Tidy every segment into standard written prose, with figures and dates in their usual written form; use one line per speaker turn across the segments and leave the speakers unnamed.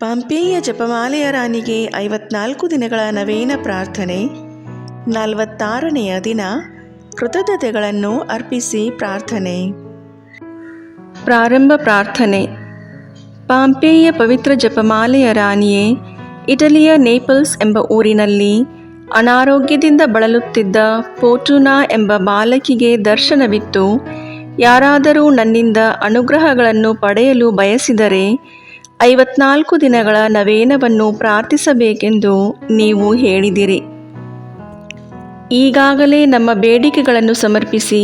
ಪಾಂಪೇಯ ಜಪಮಾಲೆಯ ರಾಣಿಗೆ 54 ದಿನಗಳ ನವೇನ ಪ್ರಾರ್ಥನೆ. 46ನೆಯ ದಿನ ಕೃತಜ್ಞತೆಗಳನ್ನು ಅರ್ಪಿಸಿ ಪ್ರಾರ್ಥನೆ. ಪ್ರಾರಂಭ ಪ್ರಾರ್ಥನೆ. ಪಾಂಪೇಯ ಪವಿತ್ರ ಜಪಮಾಲೆಯ ರಾಣಿಯೇ, ಇಟಲಿಯ ನೇಪಲ್ಸ್ ಎಂಬ ಊರಿನಲ್ಲಿ ಅನಾರೋಗ್ಯದಿಂದ ಬಳಲುತ್ತಿದ್ದ ಫೋರ್ಟುನಾ ಎಂಬ ಬಾಲಕಿಗೆ ದರ್ಶನವಿತ್ತು. ಯಾರಾದರೂ ನನ್ನಿಂದ ಅನುಗ್ರಹಗಳನ್ನು ಪಡೆಯಲು ಬಯಸಿದರೆ 54 ದಿನಗಳ ನವೇನವನ್ನು ಪ್ರಾರ್ಥಿಸಬೇಕೆಂದು ನೀವು ಹೇಳಿದಿರಿ. ಈಗಾಗಲೇ ನಮ್ಮ ಬೇಡಿಕೆಗಳನ್ನು ಸಮರ್ಪಿಸಿ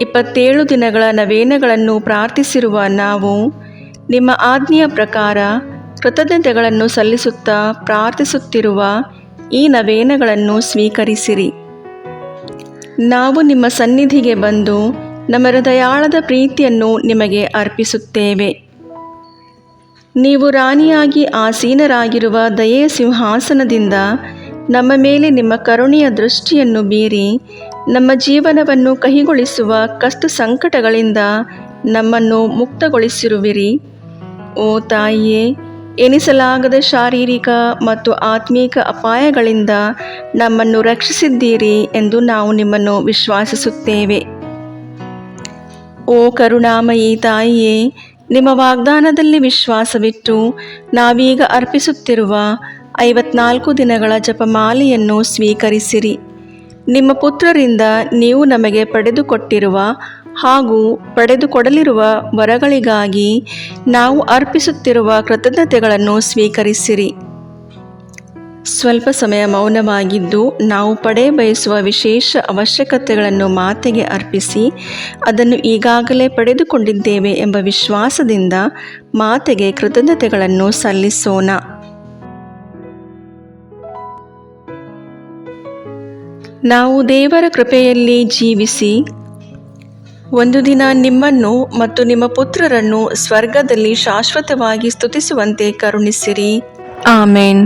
27 ದಿನಗಳ ನವೇನಗಳನ್ನು ಪ್ರಾರ್ಥಿಸಿರುವ ನಾವು ನಿಮ್ಮ ಆಜ್ಞೆಯ ಪ್ರಕಾರ ಕೃತಜ್ಞತೆಗಳನ್ನು ಸಲ್ಲಿಸುತ್ತಾ ಪ್ರಾರ್ಥಿಸುತ್ತಿರುವ ಈ ನವೇನಗಳನ್ನು ಸ್ವೀಕರಿಸಿರಿ. ನಾವು ನಿಮ್ಮ ಸನ್ನಿಧಿಗೆ ಬಂದು ನಮ್ಮ ಹೃದಯಾಳದ ಪ್ರೀತಿಯನ್ನು ನಿಮಗೆ ಅರ್ಪಿಸುತ್ತೇವೆ. ನೀವು ರಾಣಿಯಾಗಿ ಆಸೀನರಾಗಿರುವ ದಯೆಯ ಸಿಂಹಾಸನದಿಂದ ನಮ್ಮ ಮೇಲೆ ನಿಮ್ಮ ಕರುಣೆಯ ದೃಷ್ಟಿಯನ್ನು ಬೀರಿ ನಮ್ಮ ಜೀವನವನ್ನು ಕಹಿಗೊಳಿಸುವ ಕಷ್ಟ ಸಂಕಟಗಳಿಂದ ನಮ್ಮನ್ನು ಮುಕ್ತಗೊಳಿಸಿರುವಿರಿ. ಓ ತಾಯಿಯೇ, ಎನಿಸಲಾಗದ ಶಾರೀರಿಕ ಮತ್ತು ಆತ್ಮೀಕ ಅಪಾಯಗಳಿಂದ ನಮ್ಮನ್ನು ರಕ್ಷಿಸಿದ್ದೀರಿ ಎಂದು ನಾವು ನಿಮ್ಮನ್ನು ವಿಶ್ವಾಸಿಸುತ್ತೇವೆ. ಓ ಕರುಣಾಮಯಿ ತಾಯಿಯೇ, ನಿಮ್ಮ ವಾಗ್ದಾನದಲ್ಲಿ ವಿಶ್ವಾಸವಿಟ್ಟು ನಾವೀಗ ಅರ್ಪಿಸುತ್ತಿರುವ 54 ದಿನಗಳ ಜಪಮಾಲೆಯನ್ನು ಸ್ವೀಕರಿಸಿರಿ. ನಿಮ್ಮ ಪುತ್ರರಿಂದ ನೀವು ನಮಗೆ ಪಡೆದುಕೊಟ್ಟಿರುವ ಹಾಗೂ ಪಡೆದುಕೊಡಲಿರುವ ವರಗಳಿಗಾಗಿ ನಾವು ಅರ್ಪಿಸುತ್ತಿರುವ ಕೃತಜ್ಞತೆಗಳನ್ನು ಸ್ವೀಕರಿಸಿರಿ. ಸ್ವಲ್ಪ ಸಮಯ ಮೌನವಾಗಿದ್ದು ನಾವು ಪಡೆಯಬಯಸುವ ವಿಶೇಷ ಅವಶ್ಯಕತೆಗಳನ್ನು ಮಾತೆಗೆ ಅರ್ಪಿಸಿ ಅದನ್ನು ಈಗಾಗಲೇ ಪಡೆದುಕೊಂಡಿದ್ದೇವೆ ಎಂಬ ವಿಶ್ವಾಸದಿಂದ ಮಾತೆಗೆ ಕೃತಜ್ಞತೆಗಳನ್ನು ಸಲ್ಲಿಸೋಣ. ನಾವು ದೇವರ ಕೃಪೆಯಲ್ಲಿ ಜೀವಿಸಿ ಒಂದು ದಿನ ನಿಮ್ಮನ್ನು ಮತ್ತು ನಿಮ್ಮ ಪುತ್ರರನ್ನು ಸ್ವರ್ಗದಲ್ಲಿ ಶಾಶ್ವತವಾಗಿ ಸ್ತುತಿಸುವಂತೆ ಕರುಣಿಸಿರಿ. ಆಮೇನ್.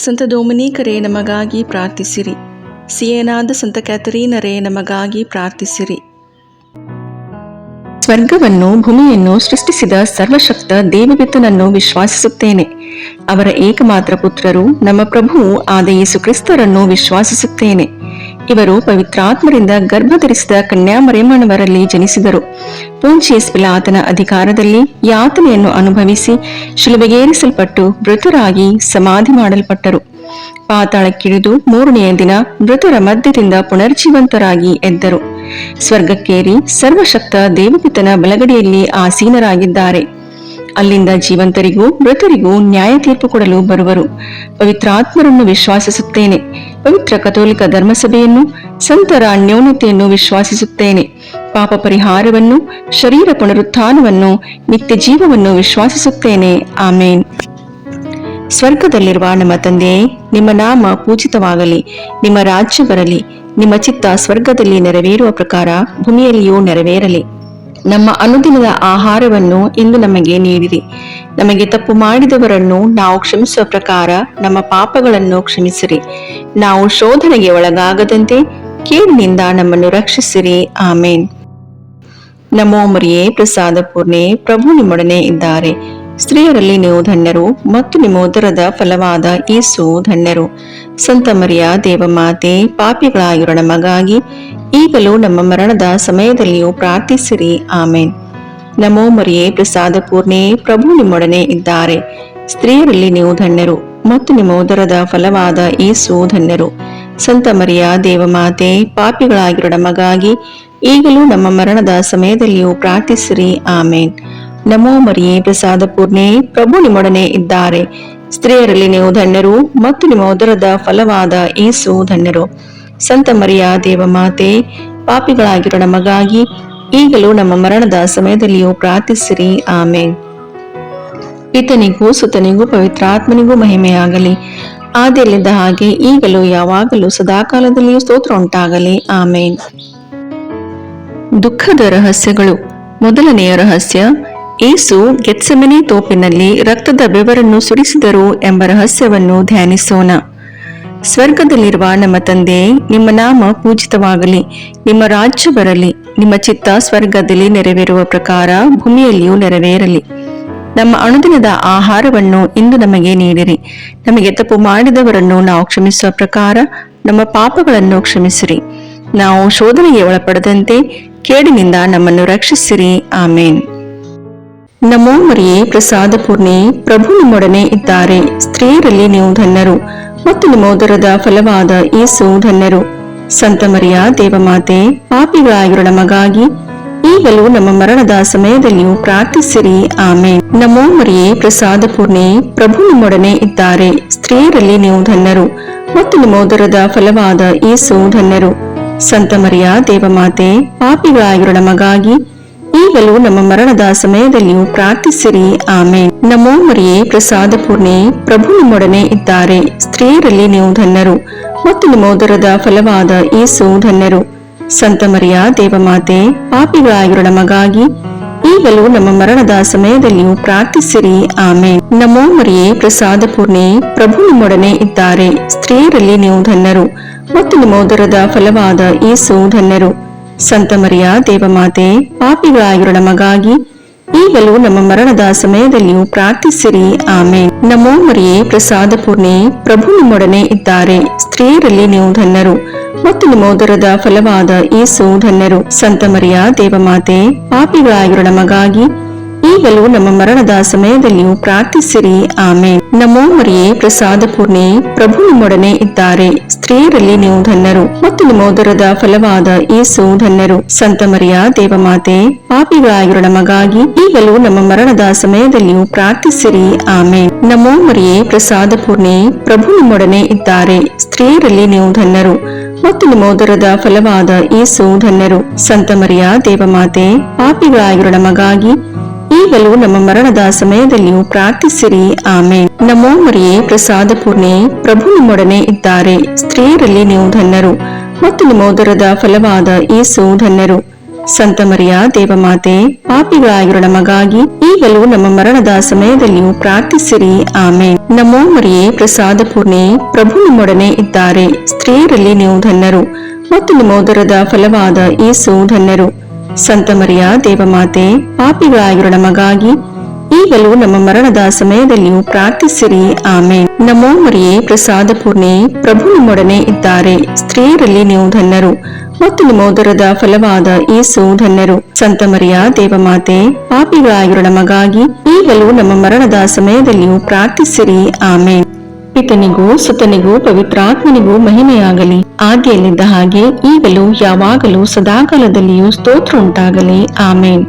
ಸಂತ ಡೊಮಿನಿಕರೇ, ನಮಗಾಗಿ ಪ್ರಾರ್ಥಿಸಿರಿ. ಸಿಯೇನಾದ ಸಂತ ಕ್ಯಾಥರೀನರೇ, ನಮಗಾಗಿ ಪ್ರಾರ್ಥಿಸಿರಿ. ಸ್ವರ್ಗವನ್ನು ಭೂಮಿಯನ್ನು ಸೃಷ್ಟಿಸಿದ ಸರ್ವಶಕ್ತ ದೇವಪಿತನನ್ನು ವಿಶ್ವಾಸಿಸುತ್ತೇನೆ. ಅವರ ಏಕಮಾತ್ರ ಪುತ್ರರು ನಮ್ಮ ಪ್ರಭುವು ಆದ ಯೇಸು ಕ್ರಿಸ್ತರನ್ನು ವಿಶ್ವಾಸಿಸುತ್ತೇನೆ. ಇವರು ಪವಿತ್ರಾತ್ಮರಿಂದ ಗರ್ಭಧರಿಸಿದ ಕನ್ಯಾಮರಿಯಮ್ಮನವರಲ್ಲಿ ಜನಿಸಿದರು. ಪೊಂಚಿಯಸ್ ಪಿಲಾತನ ಅಧಿಕಾರದಲ್ಲಿ ಯಾತನೆಯನ್ನು ಅನುಭವಿಸಿ ಶಿಲುಬೆಗೇರಿಸಲ್ಪಟ್ಟು ಮೃತರಾಗಿ ಸಮಾಧಿ ಮಾಡಲ್ಪಟ್ಟರು. ಪಾತಾಳಕ್ಕಿಳಿದು 3ನೆಯ ದಿನ ಮೃತರ ಮಧ್ಯದಿಂದ ಪುನರ್ಜೀವಂತರಾಗಿ ಎದ್ದರು. ಸ್ವರ್ಗಕ್ಕೇರಿ ಸರ್ವಶಕ್ತ ದೇವಪಿತನ ಬಲಗಡೆಯಲ್ಲಿ ಆಸೀನರಾಗಿದ್ದಾರೆ. ಅಲ್ಲಿಂದ ಜೀವಂತರಿಗೂ ಮೃತರಿಗೂ ನ್ಯಾಯ ತೀರ್ಪು ಕೊಡಲು ಬರುವರು. ಪವಿತ್ರಾತ್ಮರನ್ನು ವಿಶ್ವಾಸಿಸುತ್ತೇನೆ. ಪವಿತ್ರ ಕಥೋಲಿಕ ಧರ್ಮಸಭೆಯನ್ನು, ಸಂತರ ಅನ್ಯೋನ್ಯತೆಯನ್ನು ವಿಶ್ವಾಸಿಸುತ್ತೇನೆ. ಪಾಪ ಪರಿಹಾರವನ್ನು, ಶರೀರ ಪುನರುತ್ಥಾನವನ್ನು, ನಿತ್ಯ ಜೀವವನ್ನು ವಿಶ್ವಾಸಿಸುತ್ತೇನೆ. ಆಮೇನ್. ಸ್ವರ್ಗದಲ್ಲಿರುವ ನಮ್ಮ ತಂದೆಯೇ, ನಿಮ್ಮ ನಾಮ ಪೂಜಿತವಾಗಲಿ. ನಿಮ್ಮ ರಾಜ್ಯ ಬರಲಿ. ನಿಮ್ಮ ಚಿತ್ತ ಸ್ವರ್ಗದಲ್ಲಿ ನೆರವೇರುವ ಪ್ರಕಾರ ಭೂಮಿಯಲ್ಲಿಯೂ ನೆರವೇರಲಿ. ನಮ್ಮ ಅನುದಿನದ ಆಹಾರವನ್ನು ಇಂದು ನಮಗೆ ನೀಡಿರಿ. ನಮಗೆ ತಪ್ಪು ಮಾಡಿದವರನ್ನು ನಾವು ಕ್ಷಮಿಸುವ ಪ್ರಕಾರ ನಮ್ಮ ಪಾಪಗಳನ್ನು ಕ್ಷಮಿಸಿರಿ. ನಾವು ಶೋಧನೆಗೆ ಒಳಗಾಗದಂತೆ ಕೇಡಿನಿಂದ ನಮ್ಮನ್ನು ರಕ್ಷಿಸಿರಿ. ಆಮೇನ್. ನಮೋ ಮರಿಯೇ, ಪ್ರಸಾದ ಪೂರ್ಣೆ, ಪ್ರಭು ನಿಮ್ಮೊಡನೆ ಇದ್ದಾರೆ. ಸ್ತ್ರೀಯರಲ್ಲಿ ನೀವು ಧನ್ಯರು ಮತ್ತು ನಿಮ್ಮ ಉದರದ ಫಲವಾದ ಯೇಸು ಧನ್ಯರು. ಸಂತ ಮರಿಯ ದೇವಮಾತೆ, ಪಾಪಿಗಳಾಗಿರೋ ನಮಗಾಗಿ ಈಗಲೂ ನಮ್ಮ ಮರಣದ ಸಮಯದಲ್ಲಿಯೂ ಪ್ರಾರ್ಥಿಸಿರಿ. ಆಮೇನ್. ನಮೋ ಮರಿಯೇ, ಪ್ರಸಾದ ಪೂರ್ಣೆ, ಪ್ರಭು ನಿಮ್ಮೊಡನೆ ಇದ್ದಾರೆ. ಸ್ತ್ರೀಯರಲ್ಲಿ ನೀವು ಧನ್ಯರು ಮತ್ತು ನಿಮ್ಮ ಉದರದ ಫಲವಾದ ಯೇಸು ಧನ್ಯರು. ಸಂತ ಮರಿಯ ದೇವಮಾತೆ, ಪಾಪಿಗಳಾಗಿರೋ ನಮಗಾಗಿ ಈಗಲೂ ನಮ್ಮ ಮರಣದ ಸಮಯದಲ್ಲಿಯೂ ಪ್ರಾರ್ಥಿಸಿರಿ. ಆಮೇನ್. ನಮೋ ಮರಿಯೇ, ಪ್ರಸಾದ ಪೂರ್ಣೆ, ಪ್ರಭು ನಿಮ್ಮೊಡನೆ ಇದ್ದಾರೆ. ಸ್ತ್ರೀಯರಲ್ಲಿ ನೀವು ಧನ್ಯರು ಮತ್ತು ನಿಮ್ಮ ಉದರದ ಫಲವಾದ ಯೇಸು ಧನ್ಯರು. ಸಂತ ಮರಿಯ ದೇವಮಾತೆ, ಪಾಪಿಗಳಾಗಿರೋ ನಮಗಾಗಿ ಈಗಲೂ ನಮ್ಮ ಮರಣದ ಸಮಯದಲ್ಲಿಯೂ ಪ್ರಾರ್ಥಿಸಿರಿ. ಆಮೇನ್. ಪಿತನಿಗೂ ಸುತನಿಗೂ ಪವಿತ್ರಾತ್ಮನಿಗೂ ಮಹಿಮೆಯಾಗಲಿ. ಆದಿಯಲ್ಲಿದ್ದ ಹಾಗೆ ಈಗಲೂ ಯಾವಾಗಲೂ ಸದಾಕಾಲದಲ್ಲಿಯೂ ಸ್ತೋತ್ರ ಉಂಟಾಗಲಿ. ಆಮೇನ್. ದುಃಖದ ರಹಸ್ಯಗಳು. ಮೊದಲನೆಯ ರಹಸ್ಯ, ಯೇಸು ಗೆತ್ಸೆಮನೆ ತೋಪಿನಲ್ಲಿ ರಕ್ತದ ಬೆವರನ್ನು ಸುರಿಸಿದರು ಎಂಬ ರಹಸ್ಯವನ್ನು ಧ್ಯಾನಿಸೋಣ. ಸ್ವರ್ಗದಲ್ಲಿರುವ ನಮ್ಮ ತಂದೆ, ನಿಮ್ಮ ನಾಮ ಪೂಜಿತವಾಗಲಿ. ನಿಮ್ಮ ರಾಜ್ಯ ಬರಲಿ. ನಿಮ್ಮ ಚಿತ್ತ ಸ್ವರ್ಗದಲ್ಲಿ ನೆರವೇರುವ ಪ್ರಕಾರ ಭೂಮಿಯಲ್ಲಿಯೂ ನೆರವೇರಲಿ. ನಮ್ಮ ಅನುದಿನದ ಆಹಾರವನ್ನು ಇಂದು ನಮಗೆ ನೀಡಿರಿ. ನಮಗೆ ತಪ್ಪು ಮಾಡಿದವರನ್ನು ನಾವು ಕ್ಷಮಿಸುವ ಪ್ರಕಾರ ನಮ್ಮ ಪಾಪಗಳನ್ನು ಕ್ಷಮಿಸಿರಿ. ನಾವು ಶೋಧನೆಗೆ ಒಳಪಡದಂತೆ ಕೇಡಿನಿಂದ ನಮ್ಮನ್ನು ರಕ್ಷಿಸಿರಿ. ಆಮೇನ್. ನಮೋ ಮರಿಯೇ, ಪ್ರಸಾದ ಪೂರ್ಣೆ, ಪ್ರಭು ನಿಮ್ಮೊಡನೆ ಇದ್ದಾರೆ. ಸ್ತ್ರೀಯರಲ್ಲಿ ನೀವು ಧನ್ಯರು ಮತ್ತು ನಿಮ್ಮ ಉದರದ ಫಲವಾದ ಯೇಸು ಧನ್ಯರು. ಸಂತ ಮರಿಯ ದೇವಮಾತೆ, ಪಾಪಿಗಳಾಗಿರೋ ನಮಗಾಗಿ ಈಗಲೂ ನಮ್ಮ ಮರಣದ ಸಮಯದಲ್ಲಿಯೂ ಪ್ರಾರ್ಥಿಸಿರಿ. ಆಮೇನ್. ನಮೋ ಮರಿಯೇ, ಪ್ರಸಾದ ಪೂರ್ಣೆ, ಪ್ರಭು ನಿಮ್ಮೊಡನೆ ಇದ್ದಾರೆ. ಸ್ತ್ರೀಯರಲ್ಲಿ ನೀವು ಧನ್ಯರು ಮತ್ತು ನಿಮ್ಮ ಉದರದ ಫಲವಾದ ಯೇಸು ಧನ್ಯರು. ಸಂತ ಮರಿಯ ದೇವಮಾತೆ, ಪಾಪಿಗಳಾಗಿರೋ ನಮಗಾಗಿ ಈಗಲೂ ನಮ್ಮ ಮರಣದ ಸಮಯದಲ್ಲಿಯೂ ಪ್ರಾರ್ಥಿಸಿರಿ. ಆಮೇನ್. ನಮೋ ಮರಿಯೇ, ಪ್ರಸಾದ ಪೂರ್ಣೆ, ಪ್ರಭು ನಿಮ್ಮೊಡನೆ ಇದ್ದಾರೆ. ಸ್ತ್ರೀಯರಲ್ಲಿ ನೀವು ಧನ್ಯರು ಮತ್ತು ನಿಮ್ಮ ಉದರದ ಫಲವಾದ ಯೇಸು ಧನ್ಯರು. ಸಂತ ಮರಿಯ ದೇವಮಾತೆ, ಪಾಪಿಗಳಾಗಿರೋ ನಮಗಾಗಿ ಈಗಲೂ ನಮ್ಮ ಮರಣದ ಸಮಯದಲ್ಲಿಯೂ ಪ್ರಾರ್ಥಿಸಿರಿ. ಆಮೇನ್. ನಮೋ ಮರಿಯೇ, ಪ್ರಸಾದ ಪೂರ್ಣೆ, ಪ್ರಭು ನಿಮ್ಮೊಡನೆ ಇದ್ದಾರೆ. ಸ್ತ್ರೀಯರಲ್ಲಿ ನೀವು ಧನ್ಯರು ಮತ್ತು ನಿಮ್ಮ ಉದರದ ಫಲವಾದ ಯೇಸು ಧನ್ಯರು. ಸಂತ ಮರಿಯ ದೇವಮಾತೆ, ಪಾಪಿಗಳಾಗಿರೋ ನಮಗಾಗಿ ಈಗಲೂ ನಮ್ಮ ಮರಣದ ಸಮಯದಲ್ಲಿಯೂ ಪ್ರಾರ್ಥಿಸಿರಿ. ಆಮೇನ್. ನಮೋ ಮರಿಯೇ, ಪ್ರಸಾದ ಪೂರ್ಣೆ, ಪ್ರಭು ನಿಮ್ಮೊಡನೆ ಇದ್ದಾರೆ. ಸ್ತ್ರೀಯರಲ್ಲಿ ನೀವು ಧನ್ಯರು ಮತ್ತು ನಿಮ್ಮ ಉದರದ ಫಲವಾದ ಯೇಸು ಧನ್ಯರು. ಸಂತ ಮರಿಯ ದೇವಮಾತೆ, ಪಾಪಿಗಳಾಗಿರೋ ನಮಗಾಗಿ ಈಗಲೂ ನಮ್ಮ ಮರಣದ ಸಮಯದಲ್ಲಿಯೂ ಪ್ರಾರ್ಥಿಸಿರಿ. ಆಮೇನ್. ನಮೋ ಮರಿಯೇ, ಪ್ರಸಾದ ಪೂರ್ಣೆ, ಪ್ರಭು ನಿಮ್ಮೊಡನೆ ಇದ್ದಾರೆ. ಸ್ತ್ರೀಯರಲ್ಲಿ ನೀವು ಧನ್ಯರು ಮತ್ತು ನಿಮ್ಮ ಉದರದ ಫಲವಾದ ಯೇಸು ಧನ್ಯರು. ಸಂತ ಮರಿಯ ದೇವಮಾತೆ, ಪಾಪಿಗಳಾಗಿರೋ ನಮಗಾಗಿ ಈಗಲೂ ನಮ್ಮ ಮರಣದ ಸಮಯದಲ್ಲಿಯೂ ಪ್ರಾರ್ಥಿಸಿರಿ. ಆಮೇನ್. ನಮೋ ಮರಿಯೇ, ಪ್ರಸಾದ ಪೂರ್ಣೆ, ಪ್ರಭು ನಿಮ್ಮೊಡನೆ ಇದ್ದಾರೆ. ಸ್ತ್ರೀಯರಲ್ಲಿ ನೀವು ಧನ್ಯರು ಮತ್ತು ನಿಮ್ಮ ಉದರದ ಫಲವಾದ ಯೇಸು ಧನ್ಯರು. ಸಂತ ಮರಿಯ ದೇವಮಾತೆ, ಪಾಪಿಗಳಾಗಿರೋ ನಮಗಾಗಿ ಈಗಲೂ ನಮ್ಮ ಮರಣದ ಸಮಯದಲ್ಲಿಯೂ ಪ್ರಾರ್ಥಿಸಿರಿ. ಆಮೇನ್. ನಮೋ ಮರಿಯೇ, ಪ್ರಸಾದ ಪೂರ್ಣೆ, ಪ್ರಭು ನಿಮ್ಮೊಡನೆ ಇದ್ದಾರೆ. ಸ್ತ್ರೀಯರಲ್ಲಿ ನೀವು ಧನ್ಯರು ಮತ್ತು ನಿಮ್ಮ ಉದರದ ಫಲವಾದ ಯೇಸು ಧನ್ಯರು. ಸಂತ ಮರಿಯ ದೇವಮಾತೆ, ಪಾಪಿಗಳಾಗಿರೋ ನಮಗಾಗಿ ಈಗಲೂ ನಮ್ಮ ಮರಣದ ಸಮಯದಲ್ಲಿಯೂ ಪ್ರಾರ್ಥಿಸಿರಿ. ಆಮೇನ್. ನಮೋ ಮರಿಯೇ, ಪ್ರಸಾದ ಪೂರ್ಣೆ, ಪ್ರಭು ನಿಮ್ಮೊಡನೆ ಇದ್ದಾರೆ. ಸ್ತ್ರೀಯರಲ್ಲಿ ನೀವು ಧನ್ಯರು ಮತ್ತು ನಿಮ್ಮ ಉದರದ ಫಲವಾದ ಯೇಸು ಧನ್ಯರು. ಸಂತ ಮರಿಯ ದೇವಮಾತೆ, ಪಾಪಿಗಳಾಗಿರೋ ನಮಗಾಗಿ ಈಗಲೂ ನಮ್ಮ ಮರಣದ ಸಮಯದಲ್ಲಿಯೂ ಪ್ರಾರ್ಥಿಸಿರಿ. ಆಮೇನ್. ನಮೋ ಮರಿಯೇ, ಪ್ರಸಾದ ಪೂರ್ಣೆ, ಪ್ರಭು ನಿಮ್ಮೊಡನೆ ಇದ್ದಾರೆ. ಸ್ತ್ರೀಯರಲ್ಲಿ ನೀವು ಧನ್ಯರು ಮತ್ತು ನಿಮ್ಮ ಉದರದ ಫಲವಾದ ಯೇಸು ಧನ್ಯರು. ಸಂತ ಮರಿಯ ದೇವಮಾತೆ, ಪಾಪಿಗಳಾಗಿರೋ ನಮಗಾಗಿ ಈಗಲೂ ನಮ್ಮ ಮರಣದ ಸಮಯದಲ್ಲಿಯೂ ಪ್ರಾರ್ಥಿಸಿರಿ. ಆಮೇನ್. ಪಿತನಿಗೂ ಸುತನಿಗೂ ಪವಿತ್ರಾತ್ಮನಿಗೂ ಮಹಿಮೆಯಾಗಲಿ, ಆದಿಯಲ್ಲಿದ್ದ ಹಾಗೆ ಈಗಲೂ ಯಾವಾಗಲೂ ಸದಾಕಾಲದಲ್ಲಿಯೂ ಸ್ತೋತ್ರ ಉಂಟಾಗಲಿ. ಆಮೇನ್.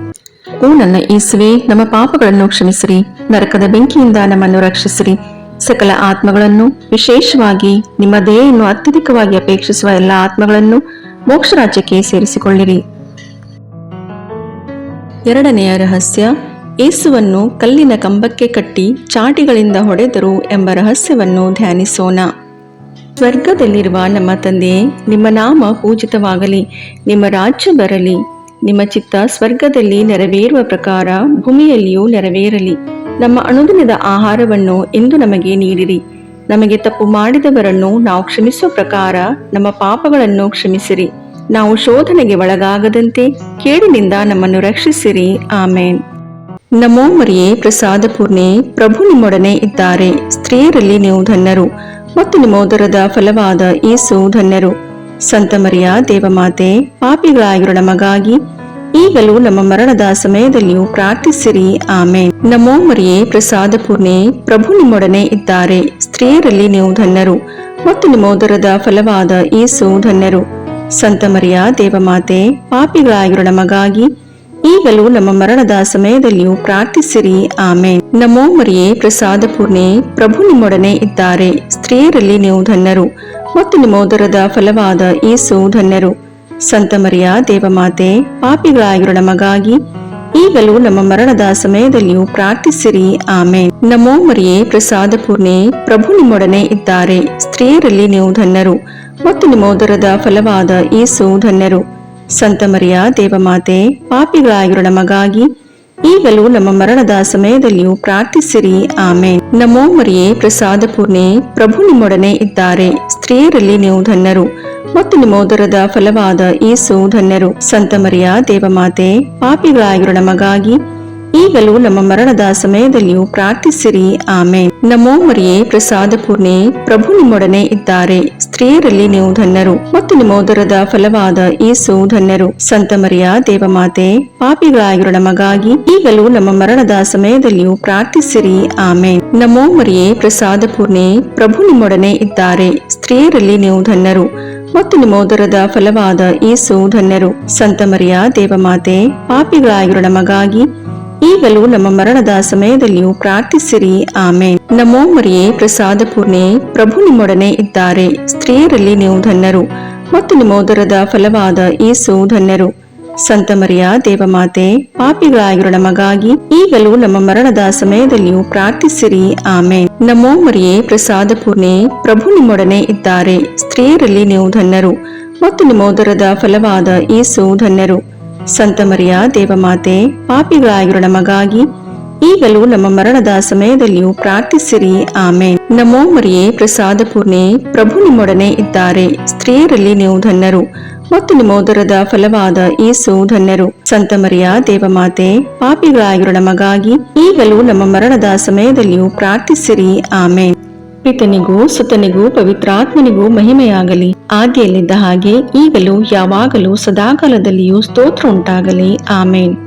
ಓ ನನ್ನ ಯೇಸುವೆ, ನಮ್ಮ ಪಾಪಗಳನ್ನು ಕ್ಷಮಿಸಿರಿ, ನರಕದ ಬೆಂಕಿಯಿಂದ ನಮ್ಮನ್ನು ರಕ್ಷಿಸಿರಿ, ಸಕಲ ಆತ್ಮಗಳನ್ನು, ವಿಶೇಷವಾಗಿ ನಿಮ್ಮ ದಯೆಯನ್ನು ಅತ್ಯಧಿಕವಾಗಿ ಅಪೇಕ್ಷಿಸುವ ಎಲ್ಲ ಆತ್ಮಗಳನ್ನು ಮೋಕ್ಷ ರಾಜ್ಯಕ್ಕೆ ಸೇರಿಸಿಕೊಳ್ಳಿರಿ. ಎರಡನೆಯ ರಹಸ್ಯ, ಯೇಸುವನ್ನು ಕಲ್ಲಿನ ಕಂಬಕ್ಕೆ ಕಟ್ಟಿ ಚಾಟಿಗಳಿಂದ ಹೊಡೆದರು ಎಂಬ ರಹಸ್ಯವನ್ನು ಧ್ಯಾನಿಸೋಣ. ಸ್ವರ್ಗದಲ್ಲಿರುವ ನಮ್ಮ ತಂದೆಯೇ, ನಿಮ್ಮ ನಾಮ ಪೂಜಿತವಾಗಲಿ, ನಿಮ್ಮ ರಾಜ್ಯ ಬರಲಿ, ನಿಮ್ಮ ಚಿತ್ತ ಸ್ವರ್ಗದಲ್ಲಿ ನೆರವೇರುವ ಪ್ರಕಾರ ಭೂಮಿಯಲ್ಲಿಯೂ ನೆರವೇರಲಿ. ನಮ್ಮ ಅನುದಿನದ ಆಹಾರವನ್ನು ಇಂದು ನಮಗೆ ನೀಡಿರಿ. ನಮಗೆ ತಪ್ಪು ಮಾಡಿದವರನ್ನು ನಾವು ಕ್ಷಮಿಸುವ ಪ್ರಕಾರ ನಮ್ಮ ಪಾಪಗಳನ್ನು ಕ್ಷಮಿಸಿರಿ. ನಾವು ಶೋಧನೆಗೆ ಒಳಗಾಗದಂತೆ ಕೇಡಿನಿಂದ ನಮ್ಮನ್ನು ರಕ್ಷಿಸಿರಿ. ಆಮೇನ್. ನಮೋ ಮರಿಯೇ, ಪ್ರಸಾದ ಪೂರ್ಣೆ, ಪ್ರಭು ನಿಮ್ಮೊಡನೆ ಇದ್ದಾರೆ. ಸ್ತ್ರೀಯರಲ್ಲಿ ನೀವು ಧನ್ಯರು ಮತ್ತು ನಿಮ್ಮ ಉದರದ ಫಲವಾದ ಯೇಸು ಧನ್ಯರು. ಸಂತ ಮರಿಯ ದೇವಮಾತೆ, ಪಾಪಿಗಳಾಗಿರೋ ನಮಗಾಗಿ ಈಗಲೂ ನಮ್ಮ ಮರಣದ ಸಮಯದಲ್ಲಿಯೂ ಪ್ರಾರ್ಥಿಸಿರಿ. ಆಮೇನ್. ನಮೋ ಮರಿಯೇ, ಪ್ರಸಾದ ಪೂರ್ಣೆ, ಪ್ರಭು ನಿಮ್ಮೊಡನೆ ಇದ್ದಾರೆ. ಸ್ತ್ರೀಯರಲ್ಲಿ ನೀವು ಧನ್ಯರು ಮತ್ತು ನಿಮ್ಮ ಉದರದ ಫಲವಾದ ಯೇಸು ಧನ್ಯರು. ಸಂತ ಮರಿಯ ದೇವಮಾತೆ, ಪಾಪಿಗಳಾಗಿರೋ ನಮಗಾಗಿ ಈಗಲೂ ನಮ್ಮ ಮರಣದ ಸಮಯದಲ್ಲಿಯೂ ಪ್ರಾರ್ಥಿಸಿರಿ. ಆಮೇನ್. ನಮೋ ಮರಿಯೇ, ಪ್ರಸಾದ ಪೂರ್ಣೆ, ಪ್ರಭು ನಿಮ್ಮೊಡನೆ ಇದ್ದಾರೆ. ಸ್ತ್ರೀಯರಲ್ಲಿ ನೀವು ಧನ್ಯರು ಮತ್ತು ನಿಮ್ಮ ಉದರದ ಫಲವಾದ ಯೇಸು ಧನ್ಯರು. ಸಂತ ಮರಿಯ ದೇವಮಾತೆ, ಪಾಪಿಗಳಾಗಿರೋ ನಮಗಾಗಿ ಈಗಲೂ ನಮ್ಮ ಮರಣದ ಸಮಯದಲ್ಲಿಯೂ ಪ್ರಾರ್ಥಿಸಿರಿ. ಆಮೇನ್. ನಮೋ ಮರಿಯೇ, ಪ್ರಸಾದ ಪೂರ್ಣೆ, ಪ್ರಭು ನಿಮ್ಮೊಡನೆ ಇದ್ದಾರೆ. ಸ್ತ್ರೀಯರಲ್ಲಿ ನೀವು ಧನ್ಯರು ಮತ್ತು ನಿಮ್ಮ ಉದರದ ಫಲವಾದ ಯೇಸು ಧನ್ಯರು. ಸಂತ ಮರಿಯ ದೇವಮಾತೆ, ಪಾಪಿಗಳಾಗಿರೋ ನಮಗಾಗಿ ಈಗಲೂ ನಮ್ಮ ಮರಣದ ಸಮಯದಲ್ಲಿಯೂ ಪ್ರಾರ್ಥಿಸಿರಿ. ಆಮೇನ್. ನಮೋ ಮರಿಯೇ, ಪ್ರಸಾದ ಪೂರ್ಣೆ, ಪ್ರಭು ನಿಮ್ಮೊಡನೆ ಇದ್ದಾರೆ. ಸ್ತ್ರೀಯರಲ್ಲಿ ನೀವು ಧನ್ಯರು ಮತ್ತು ನಿಮ್ಮ ಉದರದ ಫಲವಾದ ಯೇಸು ಧನ್ಯರು. ಸಂತ ಮರಿಯ ದೇವಮಾತೆ, ಪಾಪಿಗಳಾಗಿರೋ ನಮಗಾಗಿ ಈಗಲೂ ನಮ್ಮ ಮರಣದ ಸಮಯದಲ್ಲಿಯೂ ಪ್ರಾರ್ಥಿಸಿರಿ. ಆಮೇನ್. ನಮೋ ಮರಿಯೇ, ಪ್ರಸಾದ ಪೂರ್ಣೆ, ಪ್ರಭು ನಿಮ್ಮೊಡನೆ ಇದ್ದಾರೆ. ಸ್ತ್ರೀಯರಲ್ಲಿ ನೀವು ಧನ್ಯರು ಮತ್ತು ನಿಮ್ಮ ಉದರದ ಫಲವಾದ ಯೇಸು ಧನ್ಯರು. ಸಂತ ಮರಿಯ ದೇವಮಾತೆ, ಪಾಪಿಗಳಾಗಿರೋ ನಮಗಾಗಿ ಈಗಲೂ ನಮ್ಮ ಮರಣದ ಸಮಯದಲ್ಲಿಯೂ ಪ್ರಾರ್ಥಿಸಿರಿ. ಆಮೇನ್. ನಮೋ ಮರಿಯೇ, ಪ್ರಸಾದ ಪೂರ್ಣೆ, ಪ್ರಭು ನಿಮ್ಮೊಡನೆ ಇದ್ದಾರೆ. ಸ್ತ್ರೀಯರಲ್ಲಿ ನೀವು ಧನ್ಯರು ಮತ್ತು ನಿಮ್ಮ ಉದರದ ಫಲವಾದ ಯೇಸು ಧನ್ಯರು. ಸಂತ ಮರಿಯ ದೇವಮಾತೆ, ಪಾಪಿಗಳಾಗಿರೋ ನಮಗಾಗಿ ಈಗಲೂ ನಮ್ಮ ಮರಣದ ಸಮಯದಲ್ಲಿಯೂ ಪ್ರಾರ್ಥಿಸಿರಿ. ಆಮೇನ್. ನಮೋ ಮರಿಯೇ, ಪ್ರಸಾದ ಪೂರ್ಣೆ, ಪ್ರಭು ನಿಮ್ಮೊಡನೆ ಇದ್ದಾರೆ. ಸ್ತ್ರೀಯರಲ್ಲಿ ನೀವು ಧನ್ಯರು ಮತ್ತು ನಿಮ್ಮ ಉದರದ ಫಲವಾದ ಯೇಸು ಧನ್ಯರು. ಸಂತ ಮರಿಯ ದೇವಮಾತೆ, ಪಾಪಿಗಳಾಗಿರೋ ನಮಗಾಗಿ ಈಗಲೂ ನಮ್ಮ ಮರಣದ ಸಮಯದಲ್ಲಿಯೂ ಪ್ರಾರ್ಥಿಸಿರಿ. ಆಮೇನ್. ನಮೋ ಮರಿಯೇ, ಪ್ರಸಾದ ಪೂರ್ಣೆ, ಪ್ರಭು ನಿಮ್ಮೊಡನೆ ಇದ್ದಾರೆ. ಸ್ತ್ರೀಯರಲ್ಲಿ ನೀವು ಧನ್ಯರು ಮತ್ತು ನಿಮ್ಮ ಉದರದ ಫಲವಾದ ಯೇಸು ಧನ್ಯರು. ಸಂತ ಮರಿಯ ದೇವಮಾತೆ, ಪಾಪಿಗಳಾಗಿರೋ ನಮಗಾಗಿ ಈಗಲೂ ನಮ್ಮ ಮರಣದ ಸಮಯದಲ್ಲಿಯೂ ಪ್ರಾರ್ಥಿಸಿರಿ. ಆಮೇನ್. ನಮೋ ಮರಿಯೇ, ಪ್ರಸಾದ ಪೂರ್ಣೆ, ಪ್ರಭು ನಿಮ್ಮೊಡನೆ ಇದ್ದಾರೆ. ಸ್ತ್ರೀಯರಲ್ಲಿ ನೀವು ಧನ್ಯರು ಮತ್ತು ನಿಮ್ಮ ಉದರದ ಫಲವಾದ ಯೇಸು ಧನ್ಯರು. ಸಂತ ಮರಿಯ ದೇವಮಾತೆ, ಪಾಪಿಗಳಾಗಿರೋ ನಮಗಾಗಿ ಈಗಲೂ ನಮ್ಮ ಮರಣದ ಸಮಯದಲ್ಲಿಯೂ ಪ್ರಾರ್ಥಿಸಿರಿ. ಆಮೇನ್. ಪಿತನಿಗೂ ಸುತನಿಗೂ ಪವಿತ್ರಾತ್ಮನಿಗೂ ಮಹಿಮೆಯಾಗಲಿ, ಆದಿಯಲ್ಲಿದ್ದ ಹಾಗೆ ಈಗಲೂ ಯಾವಾಗಲೂ ಸದಾಕಾಲದಲ್ಲಿಯೂ ಸ್ತೋತ್ರ ಉಂಟಾಗಲಿ. ಆಮೇನ್.